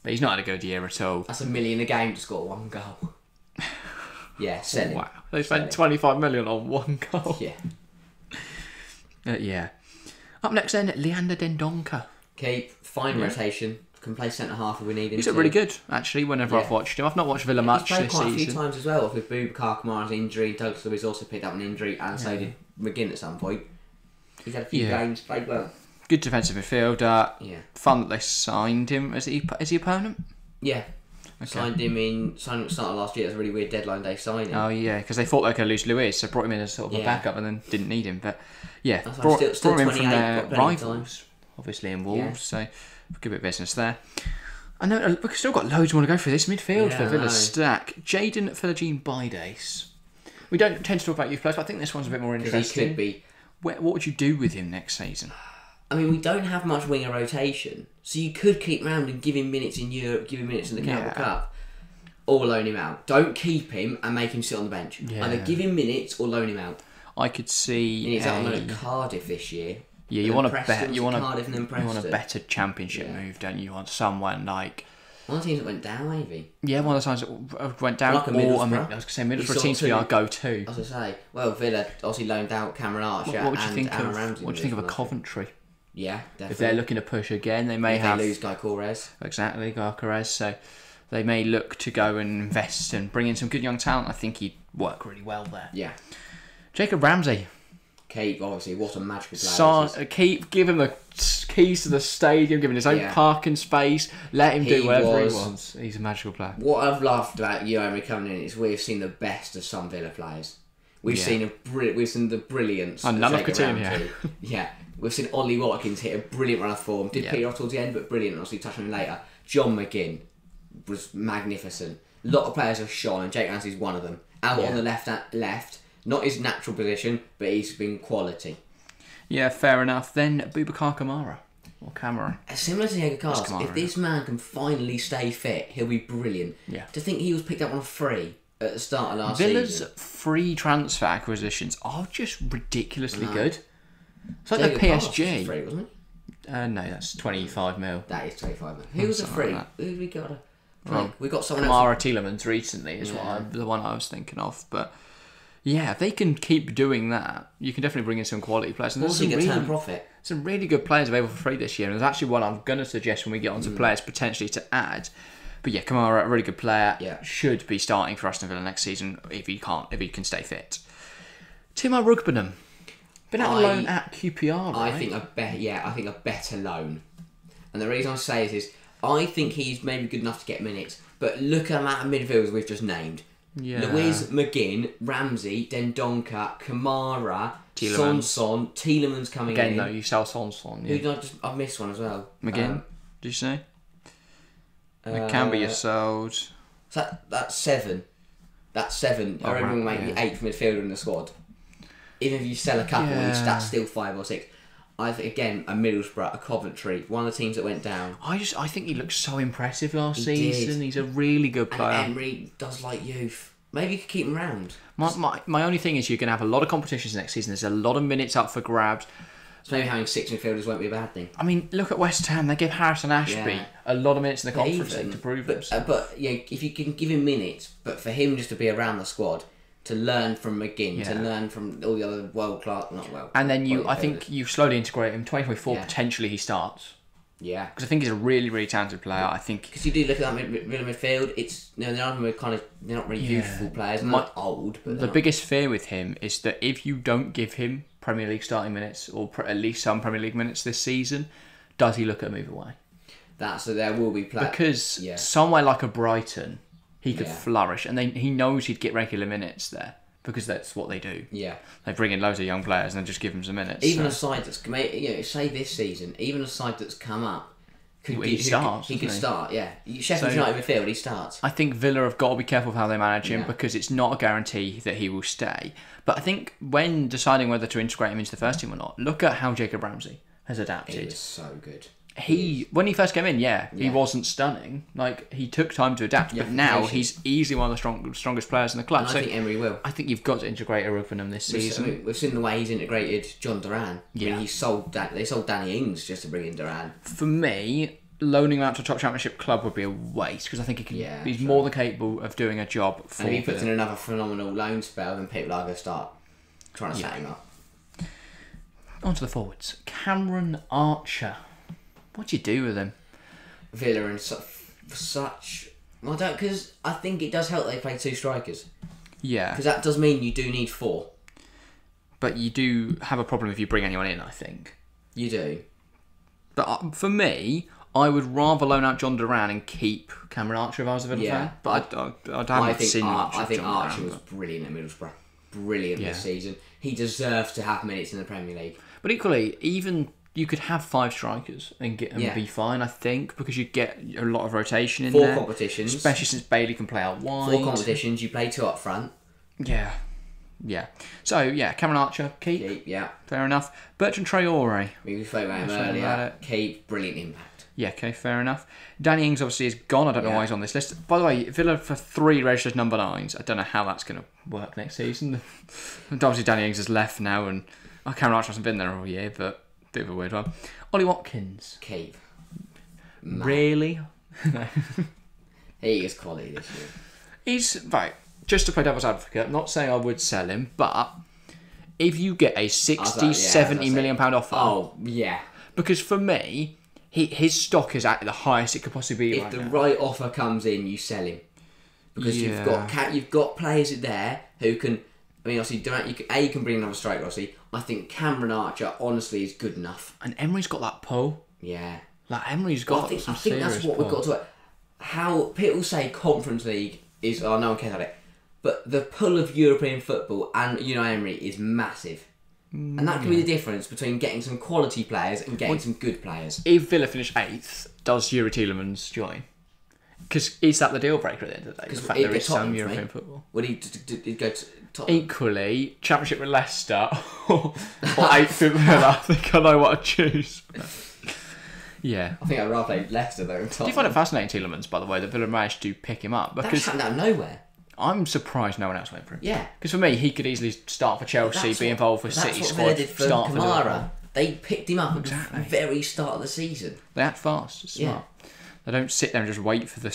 But he's not had a good year at all. That's $1 million a game to score one goal. Yeah, sell him. Wow. They spent 25 million on one goal. Yeah. Yeah. Up next then, Leander Dendoncker. Keep fine rotation. Can play centre half if we need him. He's really good, actually. Whenever I've watched him, I've not watched Villa much this season. He's played quite a few times as well. With Boubacar Kamara's injury, Douglas Luiz also picked up an injury, and so did McGinn at some point. He's had a few games, played well. Good defensive midfielder. Yeah. Fun that they signed him. Is he opponent? Yeah. Okay. Signed him at the start of last year. It was a really weird deadline day signing. Oh yeah, because they thought they were going to lose Luiz, so brought him in as sort of a backup, and then didn't need him. But yeah, brought him in from their rivals, obviously in Wolves. So good bit of business there. I know we've still got loads more to go through this midfield for Villa stack. Jadon Philogene Bidace. We don't tend to talk about youth players, but I think this one's a bit more interesting. He could be. What would you do with him next season? I mean, we don't have much winger rotation, so you could keep him around and give him minutes in Europe, give him minutes in the Carabao Cup, or loan him out. Don't keep him and make him sit on the bench. Yeah. Either give him minutes or loan him out. I could see. He's out on loan at Cardiff this year. Yeah, you want a better championship move, don't you? You want someone like one of the teams that went down, maybe. Yeah, one of the times that went down. Like I was going to say Middlesbrough seems to be our go-to. I was going to say, well, Villa obviously loaned out Cameron Archer and Aaron Ramsey. What do you think of a Coventry? Yeah, definitely. If they're looking to push again, they may they lose Guy Correz. Exactly, Guy Correz. So they may look to go and invest and bring in some good young talent. I think he'd work really well there. Yeah. Jacob Ramsey. Keep, obviously, what a magical player. Give him the keys to the stadium, give him his own parking space, let him do whatever he wants. He's a magical player. What I've loved about Emery coming in is we've seen the best of some Villa players. We've seen the brilliance of Jacob Ramsey. Yeah. We've seen Ollie Watkins hit a brilliant run of form. Did peter off towards the end, but brilliant. Obviously, touch on him later. John McGinn was magnificent. A lot of players have shone, and Jake Ramsey's one of them. Out on the left, not his natural position, but he's been quality. Yeah, fair enough. Then Boubacar Kamara. Or Camara. Similar to Diego Carlos, if this man can finally stay fit, he'll be brilliant. Yeah. To think he was picked up on free at the start of last season. Villa's free transfer acquisitions are just ridiculously good. It's like the PSG. Was free, wasn't it? No, that's 25 mil. That is 25 mil. Who was a free? Who we got? We got someone Kamara else. Tielemans recently is the one I was thinking of. But yeah, if they can keep doing that, you can definitely bring in some quality players. And there's some really good players available for free this year. And there's actually one I'm going to suggest when we get onto players potentially to add. But yeah, Kamara, a really good player, should be starting for Aston Villa next season if he can stay fit. Timo Rugbenham. Been out on loan at QPR, right? I think a better loan. And the reason I say it is, I think he's maybe good enough to get minutes, but look at the amount of midfielders we've just named. Yeah. Luiz, McGinn, Ramsey, Dendoncker, Kamara, Son, Tielemans coming in. Again, though, you sell Son. Yeah. I've missed one as well. McGinn, did you say? It can be sold. So that's 7. That's 7. I reckon we'll make the 8th midfielder in the squad. Even if you sell a couple each, that's still 5 or 6. I think, again, a Middlesbrough, a Coventry, one of the teams that went down. I think he looked so impressive last season. He's a really good player. And Emery does like youth. Maybe you could keep him around. My only thing is you're going to have a lot of competitions next season. There's a lot of minutes up for grabs. So maybe having 6 midfielders won't be a bad thing. I mean, look at West Ham. They give Harrison Ashby a lot of minutes in the Conference League to prove it. But if you can give him minutes, but for him just to be around the squad, to learn from McGinn, to learn from all the other and then you slowly integrate him. 2024 potentially he starts. Yeah, because I think he's a really, really talented player. I think because you do look at that midfield. It's they're not really youthful players. They're not old. But the biggest fear with him is that if you don't give him Premier League starting minutes or at least some Premier League minutes this season, does he look at a move away? So there will be players because somewhere like a Brighton, he could flourish, and he knows he'd get regular minutes there. Because that's what they do. Yeah, they bring in loads of young players and then just give them some minutes. Even a side that's say this season, even a side that's come up, he could start. Yeah, Sheffield United midfield, he starts. I think Villa have got to be careful of how they manage him because it's not a guarantee that he will stay. But I think when deciding whether to integrate him into the first team or not, look at how Jacob Ramsey has adapted. He was so good. When he first came in, he wasn't stunning. Like, he took time to adapt, but now he's easily one of the strongest players in the club. And I think Emery will. I think you've got to integrate Arupanam this season. We've seen the way he's integrated John Duran. Yeah. I mean, they sold Danny Ings just to bring in Duran. For me, loaning him out to a top championship club would be a waste, because I think he's more than capable of doing a job for And if he puts in another phenomenal loan spell, then people are going to start trying to set him up. On to the forwards. Cameron Archer. What do you do with him? Villa and such. Because I think it does help they play 2 strikers. Yeah. Because that does mean you do need 4. But you do have a problem if you bring anyone in, I think. You do. But for me, I would rather loan out John Duran and keep Cameron Archer if I was a Villa fan. But I haven't seen much of John Duran. I think Archer was brilliant at Middlesbrough. Brilliant this season. He deserves to have minutes in the Premier League. But equally, even... You could have 5 strikers and be fine, I think, because you get a lot of rotation in 4 there. 4 competitions. Especially since Bailey can play out wide. 4 competitions, you play 2 up front. Yeah. So, Cameron Archer, keep. Fair enough. Bertrand Traore. We spoke about him earlier. Keep, brilliant impact. Yeah, okay, fair enough. Danny Ings obviously is gone. I don't know why he's on this list. By the way, Villa for 3 registered number 9s. I don't know how that's going to work next season. Obviously, Danny Ings has left now, and Cameron Archer hasn't been there all year, but... Bit of a weird one. Ollie Watkins. Keep. Really? He is quality this year. He's, right, just to play devil's advocate, I'm not saying I would sell him, but if you get a 70 million pound offer... Oh, yeah. Because for me, his stock is at the highest it could possibly be If the right offer comes in, you sell him. Because you've got players there who can... I mean, obviously, you can bring another striker, obviously. I think Cameron Archer, honestly, is good enough. And Emery's got that pull. Yeah. Like, Emery's got I think that's what we've got to... How people say Conference League is... Oh, no one cares about it. But the pull of European football and Emery is massive. And that can be the difference between getting some quality players and getting some good players. If Villa finish 8th, does Yuri Tielemans join? Because is that the deal breaker at the end of the day? The fact there is some European football. Would he go to Tottenham? Equally, Championship with Leicester or 8th with Villa, I think I know what I'd choose. Yeah. I think I'd rather play Leicester though. Do you find it fascinating, Tielemans, by the way, that Villa managed to pick him up? Because that happened out of nowhere. I'm surprised no one else went for him. Yeah. Because for me, he could easily start for Chelsea, be involved with City squad, did for start Kamara. for They picked him up at the very start of the season. They act fast. It's smart. They don't sit there and just wait for the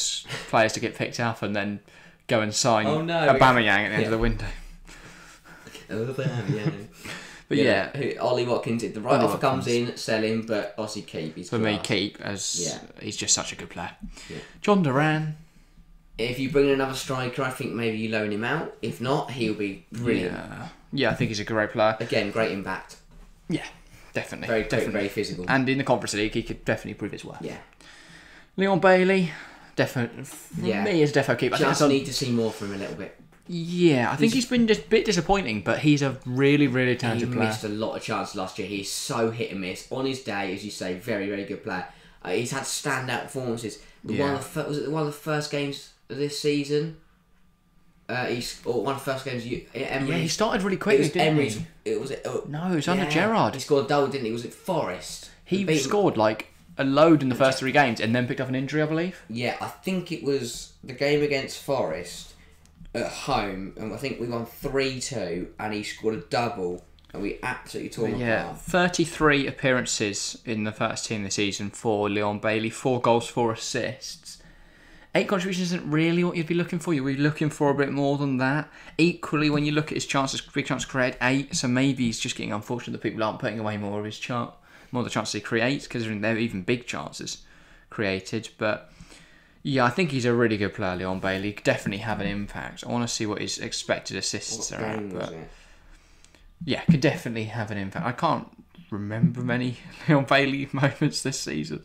players to get picked up and then go and sign Aubameyang at the end of the window. But Ollie Watkins, if the right offer comes in, sell him, but obviously keep. For me, keep, as he's just such a good player. Yeah. John Duran. If you bring in another striker, I think maybe you loan him out. If not, he'll be brilliant. Yeah, I think he's a great player. Again, great impact. Yeah, definitely. Very quick, very physical. And in the Conference League, he could definitely prove his worth. Yeah. Leon Bailey, definitely. For me, is defo keep. I need to see more from him a little bit. Yeah, I think he's been just a bit disappointing, but he's a really, really talented player. He missed a lot of chances last year. He's so hit and miss. On his day, as you say, very, very good player. He's had standout performances. Was it one of the first games of this season? One of the first games. Emery. Yeah, he started really quickly. It was under Gerrard. He scored a goal, didn't he? Was it Forest? He scored like a load in the first 3 games and then picked up an injury, I believe. Yeah, I think it was the game against Forest at home, and I think we won 3-2, and he scored a double And we absolutely tore him apart. 33 appearances in the first team this season for Leon Bailey. 4 goals, 4 assists. 8 contributions isn't really what you'd be looking for. You'd be looking for a bit more than that. Equally, when you look at his chances, big chance to create 8. So maybe he's just getting unfortunate that people aren't putting away more of his more of the chances he creates, because there are even big chances created. But yeah, I think he's a really good player, Leon Bailey. He could definitely have an impact. I want to see what his expected assists are at. But yeah, could definitely have an impact. I can't remember many Leon Bailey moments this season,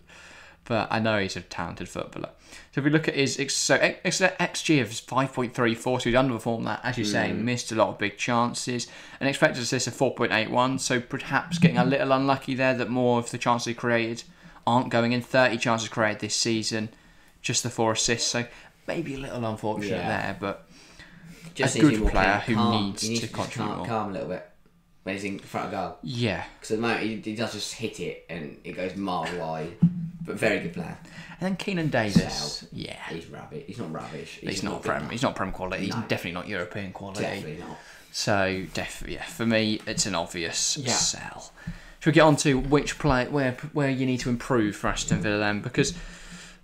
but I know he's a talented footballer. So if we look at his XG of 5.34, so he's underperformed that, as you say, missed a lot of big chances. An expected assist of 4.81, so perhaps getting a little unlucky there that more of the chances he created aren't going in. 30 chances created this season, just the 4 assists, so maybe a little unfortunate there, but just a good player who needs to contribute more. Calm a little bit when he's in front of goal. Yeah. Because at the moment he does just hit it and it goes mile wide, but very good player. And then Keenan Davis, he's rubbish. He's not rubbish. He's not prem quality. No. He's definitely not European quality. Definitely not. So for me, it's an obvious sell. Should we get on to which play where you need to improve for Aston Villa then? Because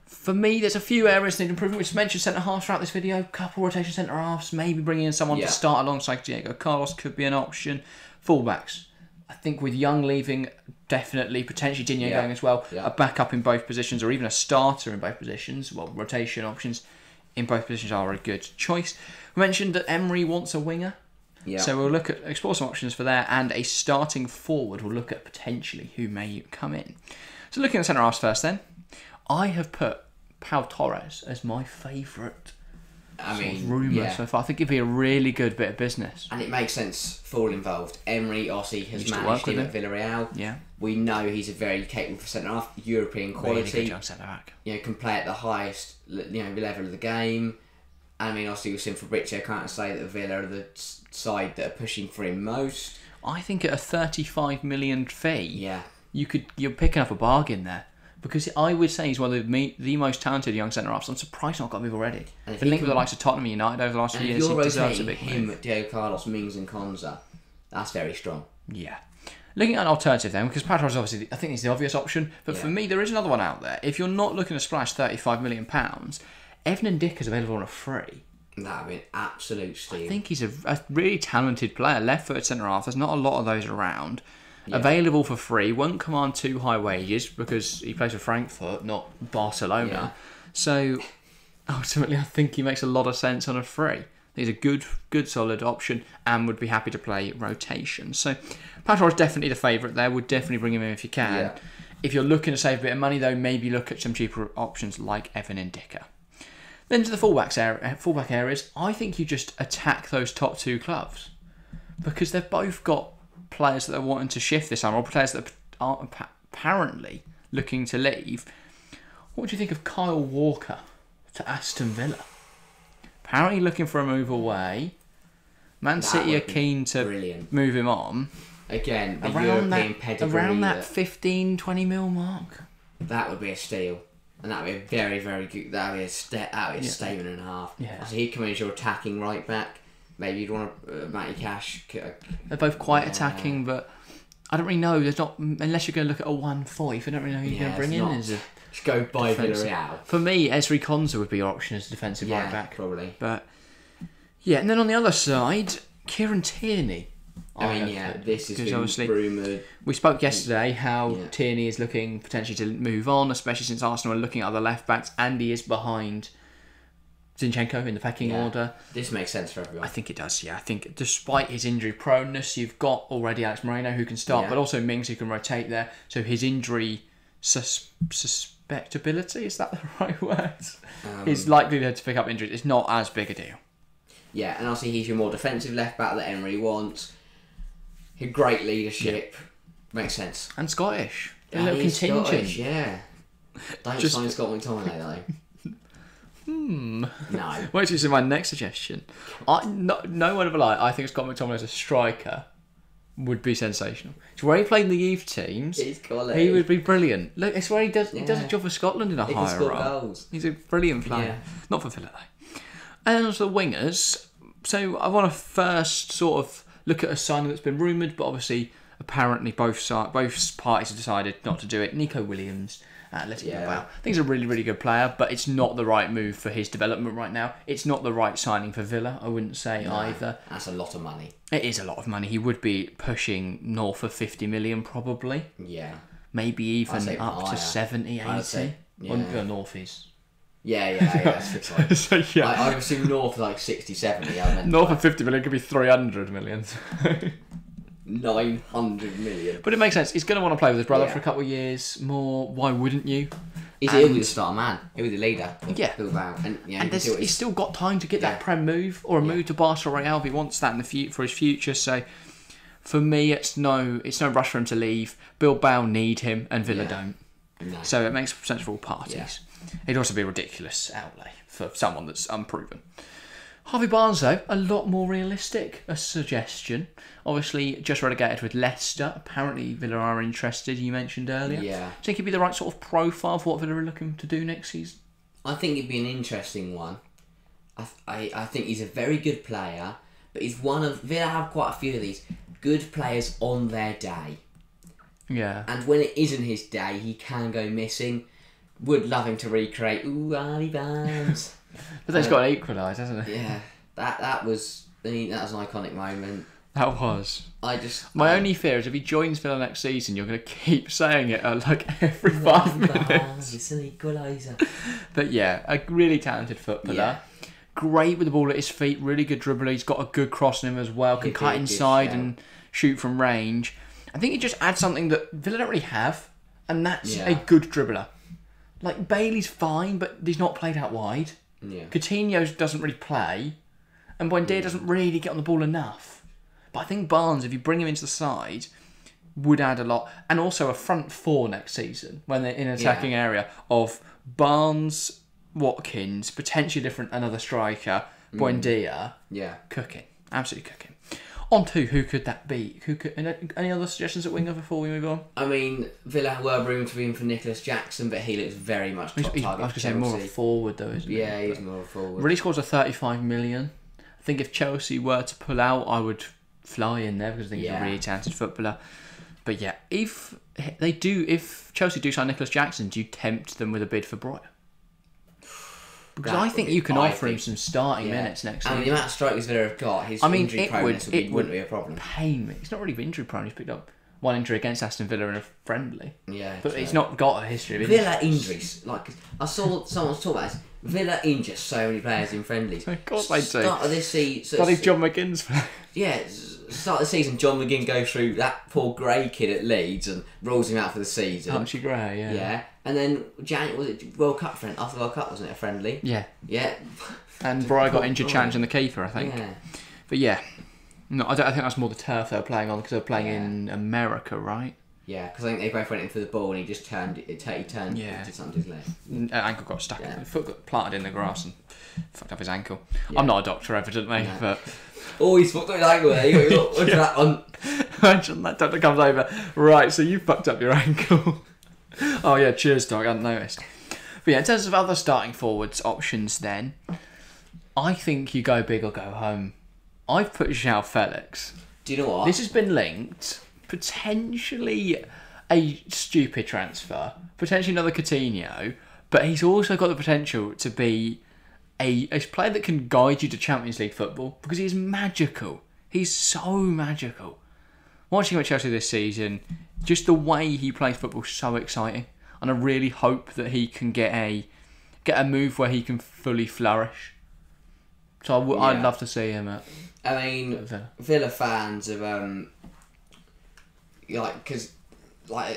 for me, there's a few areas that need improvement. We've mentioned centre halves throughout this video. Couple rotation centre halves. Maybe bringing in someone to start alongside Diego Carlos could be an option. Fullbacks. I think with Young leaving, definitely, potentially Digne going as well, a backup in both positions or even a starter in both positions, rotation options in both positions are a good choice. We mentioned that Emery wants a winger, so we'll explore some options for there, and a starting forward. We'll look at potentially who may come in. So looking at centre-halves first then, I have put Pau Torres as my favourite rumour so far. I think it'd be a really good bit of business. And it makes sense for all involved. Emery obviously has managed him at Villarreal. Yeah. We know he's a very capable centre-half, European quality. Really good young centre-back. Can play at the highest level of the game. I mean, obviously we've seen Fabrizio can't say that Villa are the side that are pushing for him most. I think at a 35 million fee, you're picking up a bargain there. Because I would say he's one of the most talented young centre-halves. I'm surprised not got a move already. The link with the likes of Tottenham and United over the last few years, he deserves a big move. Him, Diego Carlos, Mings and Konza, that's very strong. Yeah. Looking at an alternative then, because Pau Torres obviously, I think he's the obvious option, but for me there is another one out there. If you're not looking to splash £35 million, Evan Ndicka is available on a free. That would be an absolute steal. I think he's a really talented player, left-footed centre-half. There's not a lot of those around. Available for free, won't command too high wages because he plays for Frankfurt, not Barcelona. So ultimately, I think he makes a lot of sense on a free. He's a good, solid option and would be happy to play rotation. So Pau Torres is definitely the favourite there. Would definitely bring him in if you can. Yeah. If you're looking to save a bit of money, though, maybe look at some cheaper options like Evan Ndicka. Then to the fullback areas, I think you just attack those top 2 clubs because they've both got players that are wanting to shift this summer, or players that are apparently looking to leave. What do you think of Kyle Walker to Aston Villa? Apparently looking for a move away. Man City are keen to move him on. Again, the European pedigree. Around that 15-20 mil mark. That would be a steal. And that would be a very, very good... That would be a statement and a half. Yeah. So he'd come in as your attacking right back. Maybe you'd want Matty Cash. They're both quite attacking, but I don't really know. There's not, unless you're going to look at a 1-5. I don't really know who you're going to bring in as a... Just go by Villarreal. For me, Ezri Konsa would be your option as a defensive right back. Probably. But yeah, and then on the other side, Kieran Tierney. This is obviously rumoured. We spoke yesterday how Tierney is looking potentially to move on, especially since Arsenal are looking at other left backs, and he is behind Zinchenko in the pecking order. This makes sense for everyone. I think it does, I think despite his injury proneness, you've got already Alex Moreno who can start, but also Mings who can rotate there. So his injury suspectability, is that the right word? His likelihood to pick up injuries is not as big a deal. Yeah, and obviously he's your more defensive left back that Emery wants. Great leadership. Makes sense. And Scottish. A little contingent. Scottish, Don't sign Scott McTominay though. No. Which is my next suggestion. No word of a lie, I think Scott McTominay as a striker would be sensational. It's where he played in the youth teams. He would be brilliant. Look, it's where he does a job for Scotland in a higher role. Goals. He's a brilliant player. Not for Villa though. And also the wingers. So I want to first sort of look at a signing that's been rumoured, but obviously apparently both parties have decided not to do it. Nico Williams at Athletic Bilbao. I think he's a really, really good player, but it's not the right move for his development right now. It's not the right signing for Villa, I wouldn't say either. That's a lot of money. It is a lot of money. He would be pushing north of 50 million probably. Yeah. Maybe even up higher. to 70, 80. Yeah. North is. Yeah, that's right. So, yeah. I assume north like 60, 70. I meant North of 50 million could be 300 million. 900 million. But it makes sense. He's going to want to play with his brother for a couple of years more. Why wouldn't you? He'll be the star man. He'll be the leader. Bilbao. And he's still got time to get that Prem move or a move to Barcelona Real if he wants that in the for his future. So for me, it's no rush for him to leave. Bilbao need him and Villa don't. No. So it makes sense for all parties. Yeah. It'd also be a ridiculous outlay for someone that's unproven. Harvey Barnes, though, a lot more realistic. A suggestion. Obviously, just relegated with Leicester. Apparently, Villa are interested, you mentioned earlier. Yeah. Do you think he'd be the right sort of profile for what Villa are looking to do next season? I think it'd be an interesting one. I think he's a very good player, but he's one of... Villa have quite a few of these good players on their day. Yeah. And when it isn't his day, he can go missing. Would love him to recreate, Harvey Barnes. But he's got to equalise, hasn't he? Yeah. That was an iconic moment. That was. My only fear is if he joins Villa next season, you're going to keep saying it like every 5 minutes. It's an equaliser. But yeah, a really talented footballer. Yeah. Great with the ball at his feet, really good dribbler. He's got a good cross in him as well. Can cut inside and shoot from range. I think he just adds something that Villa don't really have, and that's a good dribbler. Like, Bailey's fine, but he's not played out wide. Yeah. Coutinho doesn't really play, and Buendia doesn't really get on the ball enough. But I think Barnes, if you bring him into the side, would add a lot. And also a front four next season, when they're in an attacking area, of Barnes, Watkins, potentially another striker, Buendia, cooking. Absolutely cooking. On to who could that be? Any other suggestions at winger before we move on? I mean, Villa were room to be in for Nicholas Jackson, but he looks very much top target. I was going to say more of a forward though, isn't he? Yeah, he's more of a forward. Release scores are 35 million. I think if Chelsea were to pull out, I would fly in there because I think he's a really talented footballer. But yeah, if Chelsea do sign Nicholas Jackson, do you tempt them with a bid for Brighton? Because I think you can offer him some starting minutes next season. And the amount of strikers Villa have got, his injury proneness wouldn't be a problem. Pain me. He's not really injury prone. He's picked up one injury against Aston Villa in a friendly. Yeah, but he's not got a history of injuries. Villa injuries. Like, I saw someone talk about this. Villa injure so many players in friendlies. Of course they do. Start of this season. Bloody John McGinn's play. Yeah, start of the season, John McGinn goes through that poor Gray kid at Leeds and rules him out for the season. Archie Gray, yeah. Yeah, and then was it World Cup friend after the World Cup, wasn't it, a friendly? Yeah. Yeah. And Bry got injured challenging the keeper, I think. Yeah. But yeah, no, I think that's more the turf they were playing on because they were playing in America, right? Yeah, because I think they both went in for the ball and he just turned. He turned. Yeah. Did something to his leg. Ankle got stuck. Yeah. Foot got planted in the grass and fucked up his ankle. Yeah. I'm not a doctor, evidently, but. Oh, he's fucked up his ankle there. Look at that one. Imagine that doctor comes over. Right, so you fucked up your ankle. Oh yeah, cheers, dog. I hadn't noticed. But yeah, in terms of other starting forwards options, then I think you go big or go home. I've put João Felix. Do you know what? This has been linked. Potentially a stupid transfer, potentially another Coutinho, but he's also got the potential to be a player that can guide you to Champions League football because he's magical. He's so magical. Watching him at Chelsea this season, just the way he plays football is so exciting, and I really hope that he can get a move where he can fully flourish. So I'd love to see him at. I mean, Villa fans have because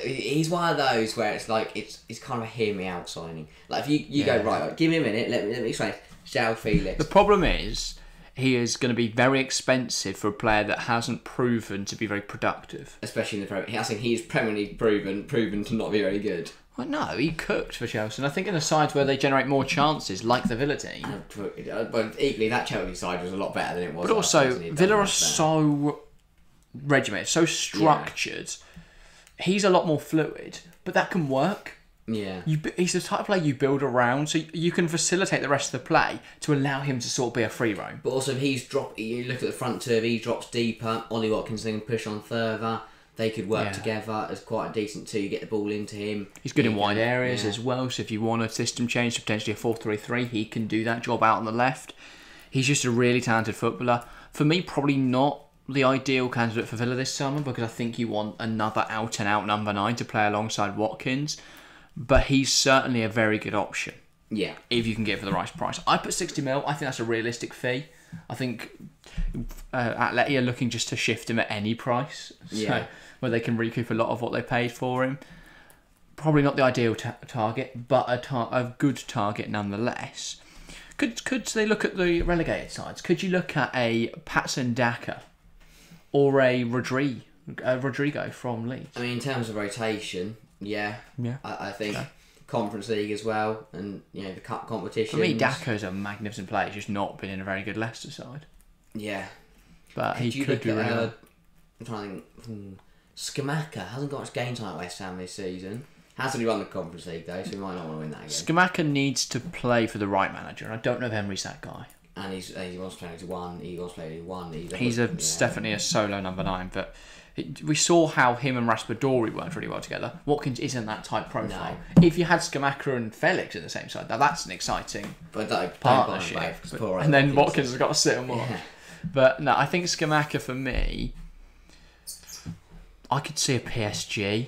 he's one of those where it's like it's kind of a hear me out signing. Like if you go right, give me a minute, let me explain. João Felix. The problem is he is going to be very expensive for a player that hasn't proven to be very productive. Especially in the Premier League. I think he's Premier League proven to not be very good. Well, no, he cooked for Chelsea, and I think in the sides where they generate more chances, like the Villa team. But equally, that Chelsea side was a lot better than it was. But also, Villa are so regimented, so structured. Yeah. He's a lot more fluid, but that can work. Yeah. He's the type of player you build around, so you can facilitate the rest of the play to allow him to sort of be a free roam. But also, if you look at the front two, if he drops deeper, Ollie Watkins can push on further. They could work together as quite a decent two. You get the ball into him. He's good in wide areas as well, so if you want a system change to potentially a 4-3-3, he can do that job out on the left. He's just a really talented footballer. For me, probably not the ideal candidate for Villa this summer, because I think you want another out-and-out number 9 to play alongside Watkins. But he's certainly a very good option. Yeah. If you can get it for the right price. I put 60 mil. I think that's a realistic fee. I think Atleti are looking just to shift him at any price. So where they can recoup a lot of what they paid for him. Probably not the ideal target, but a good target nonetheless. Could they look at the relegated sides? Could you look at a Patson Daka or a Rodrigo from Leeds? I mean, in terms of rotation, I think Conference League as well, and the cup competition. For me, Dako's a magnificent player. He's just not been in a very good Leicester side. Yeah, but he could do really well. I'm trying to think. Scamacca hasn't got much game time at West Ham this season. Has only won the Conference League though, so he might not want to win that again. Scamacca needs to play for the right manager, and I don't know if Emery's that guy. And he wants to play to one. He wants to play to one. He's definitely a solo number 9, but we saw how him and Raspadori worked really well together. Watkins isn't that type profile. No. If you had Scamacca and Felix in the same side, now that's an exciting partnership. And then Watkins has got to sit and watch. Yeah. But no, I think Scamacca for me, I could see a PSG.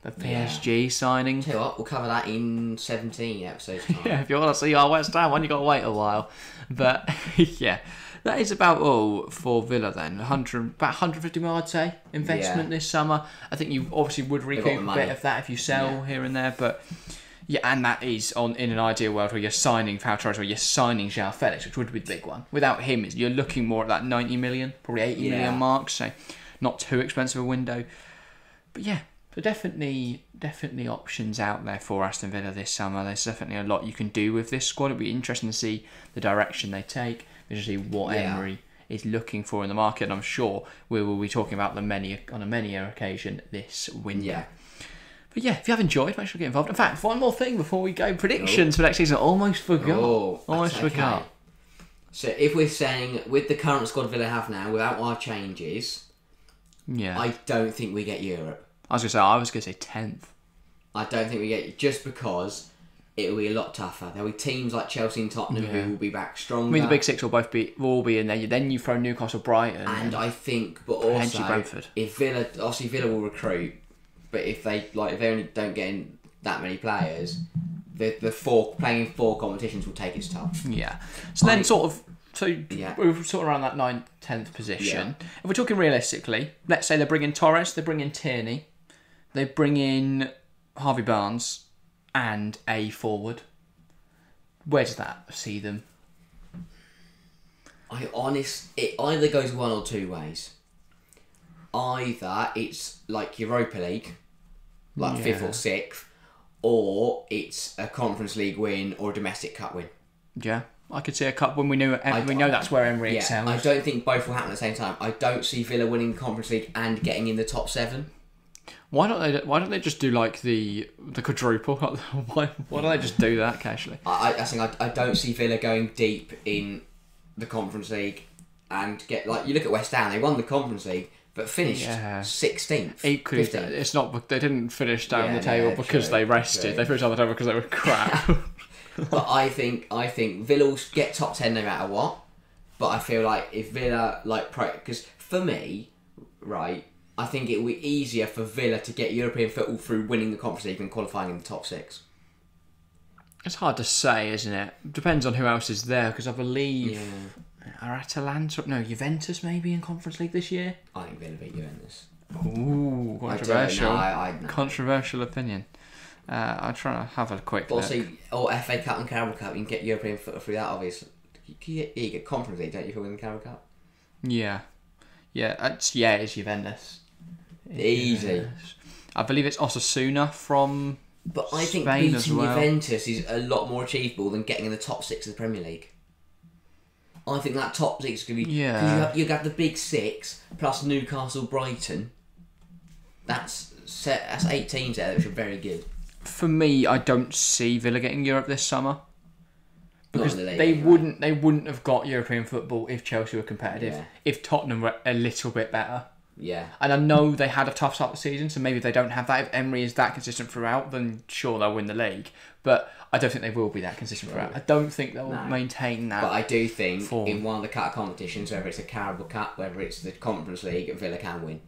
The PSG signing. Tell you what, we'll cover that in 17 episodes time. Yeah, if you want to see our West Ham one, you've got to wait a while. But yeah, that is about all for Villa then. About 150 mil, I'd say, investment this summer. I think you obviously would recoup a bit of that if you sell here and there. But yeah, and that is in an ideal world where you're signing Pau Torres or you're signing João Felix, which would be the big one. Without him, you're looking more at that 90 million, probably 80 million mark. So not too expensive a window. But yeah. So definitely options out there for Aston Villa this summer. There's definitely a lot you can do with this squad. It'll be interesting to see the direction they take, to see what Emery is looking for in the market. And I'm sure we will be talking about them on a many occasion this window. Yeah. But yeah, if you have enjoyed, make sure to get involved. In fact, one more thing before we go. Predictions for next season. Almost forgot. Forgot. So if we're saying, with the current squad Villa have now, without our changes, I don't think we get Europe. I was going to say 10th. I don't think we get, just because it'll be a lot tougher. There'll be teams like Chelsea and Tottenham who will be back stronger. I mean, the big six will all be in there. Then you throw Newcastle, Brighton, and I think, but also Brentford. If Villa will recruit, but if they only don't get in that many players, the playing 4 competitions will take its toll. Yeah. So then we're sort of around that 9th, 10th position. Yeah. If we're talking realistically, let's say they bring in Torres, they bring in Tierney, they bring in Harvey Barnes and a forward. Where does that see them? It either goes one or two ways. Either it's like Europa League, like 5th or 6th, or it's a Conference League win or a domestic cup win. Yeah. I could see a cup when we know that's where Emery excels. I don't think both will happen at the same time. I don't see Villa winning the Conference League and getting in the top 7. Why don't they just do like the quadruple? Why don't they just do that casually? I don't see Villa going deep in the Conference League and get, like, you look at West Ham, they won the Conference League but finished 16th. Equally, 15th. It's not, they didn't finish down the table because they rested. True. They finished on the table because they were crap. But I think Villa will get top 10 no matter what. But I feel like if Villa, because for me, right, I think it will be easier for Villa to get European football through winning the Conference League than qualifying in the top 6. It's hard to say, isn't it? Depends on who else is there, because I believe are Atalanta, Juventus maybe in Conference League this year. I think Villa beat Juventus. Ooh, controversial. Controversial opinion. I'm trying to have a quick look. Or FA Cup and Carabao Cup, you can get European football through that, obviously. You get Conference League, don't you, for winning the Carabao Cup? Yeah. It's Juventus. Easy. Juventus. I believe it's Osasuna from But I think Spain beating Juventus is a lot more achievable than getting in the top 6 of the Premier League. I think that top 6 is going to be... Because you got the big 6, plus Newcastle, Brighton. That's 8 teams there, which are very good. for me, I don't see Villa getting Europe this summer. Because Not in the league, they anyway. wouldn't have got European football if Chelsea were competitive. Yeah. If Tottenham were a little bit better. Yeah. And I know they had a tough start of the season, so maybe if they don't have that, if Emery is that consistent throughout, then sure they'll win the league. But I don't think they will be that consistent throughout. I don't think they'll maintain that. But I do think form. in one of the cup competitions, whether it's a Carabao Cup, whether it's the Conference League, Villa can win.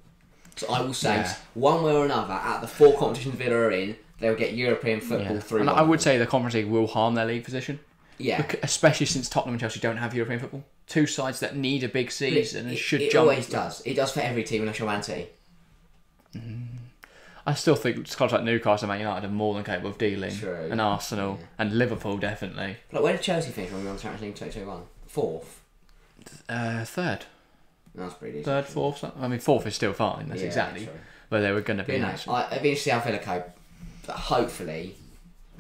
So I will say, one way or another, out of the 4 competitions Villa are in, they'll get European football through. And I would say the Conference League will harm their league position. Yeah. Especially since Tottenham and Chelsea don't have European football. 2 sides that need a big season and should it jump. It always does. It does for every team unless you're Man City. I still think clubs like Newcastle and Man United are more than capable of dealing. True. And Arsenal and Liverpool definitely. Like, where did Chelsea finish when we won the Champions League 2021? 4th? Third. That's pretty decent. Third, fourth. I mean, fourth is still fine. That's exactly where they were going to be. It'd be interesting to see how Villa cope. But hopefully,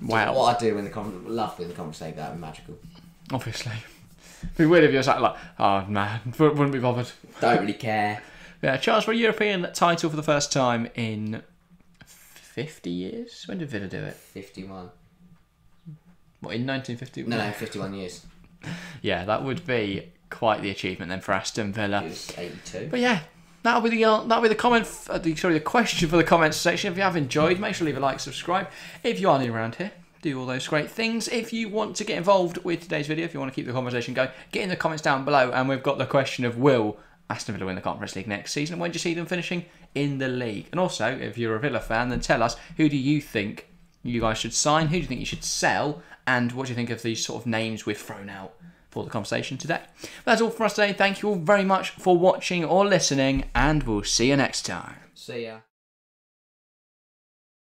wow. What I do when love with the Conference League, that would be magical. Obviously. It'd be weird if you were like, oh man, wouldn't be bothered. Don't really care. Yeah, chance for a European title for the first time in 50 years? When did Villa do it? 51. What, in 1951? No, 51 years. Yeah, that would be quite the achievement then for Aston Villa. It was 82. But yeah, that'll be the question for the comments section. If you have enjoyed, make sure to leave a like, subscribe. If you are new around here, do all those great things. If you want to get involved with today's video, if you want to keep the conversation going, get in the comments down below. And we've got the question of, will Aston Villa win the Conference League next season? When do you see them finishing in the league? And also, if you're a Villa fan, then tell us, who do you think you guys should sign? Who do you think you should sell? And what do you think of these sort of names we've thrown out for the conversation today? That's all for us today. Thank you all very much for watching or listening, and we'll see you next time. See ya.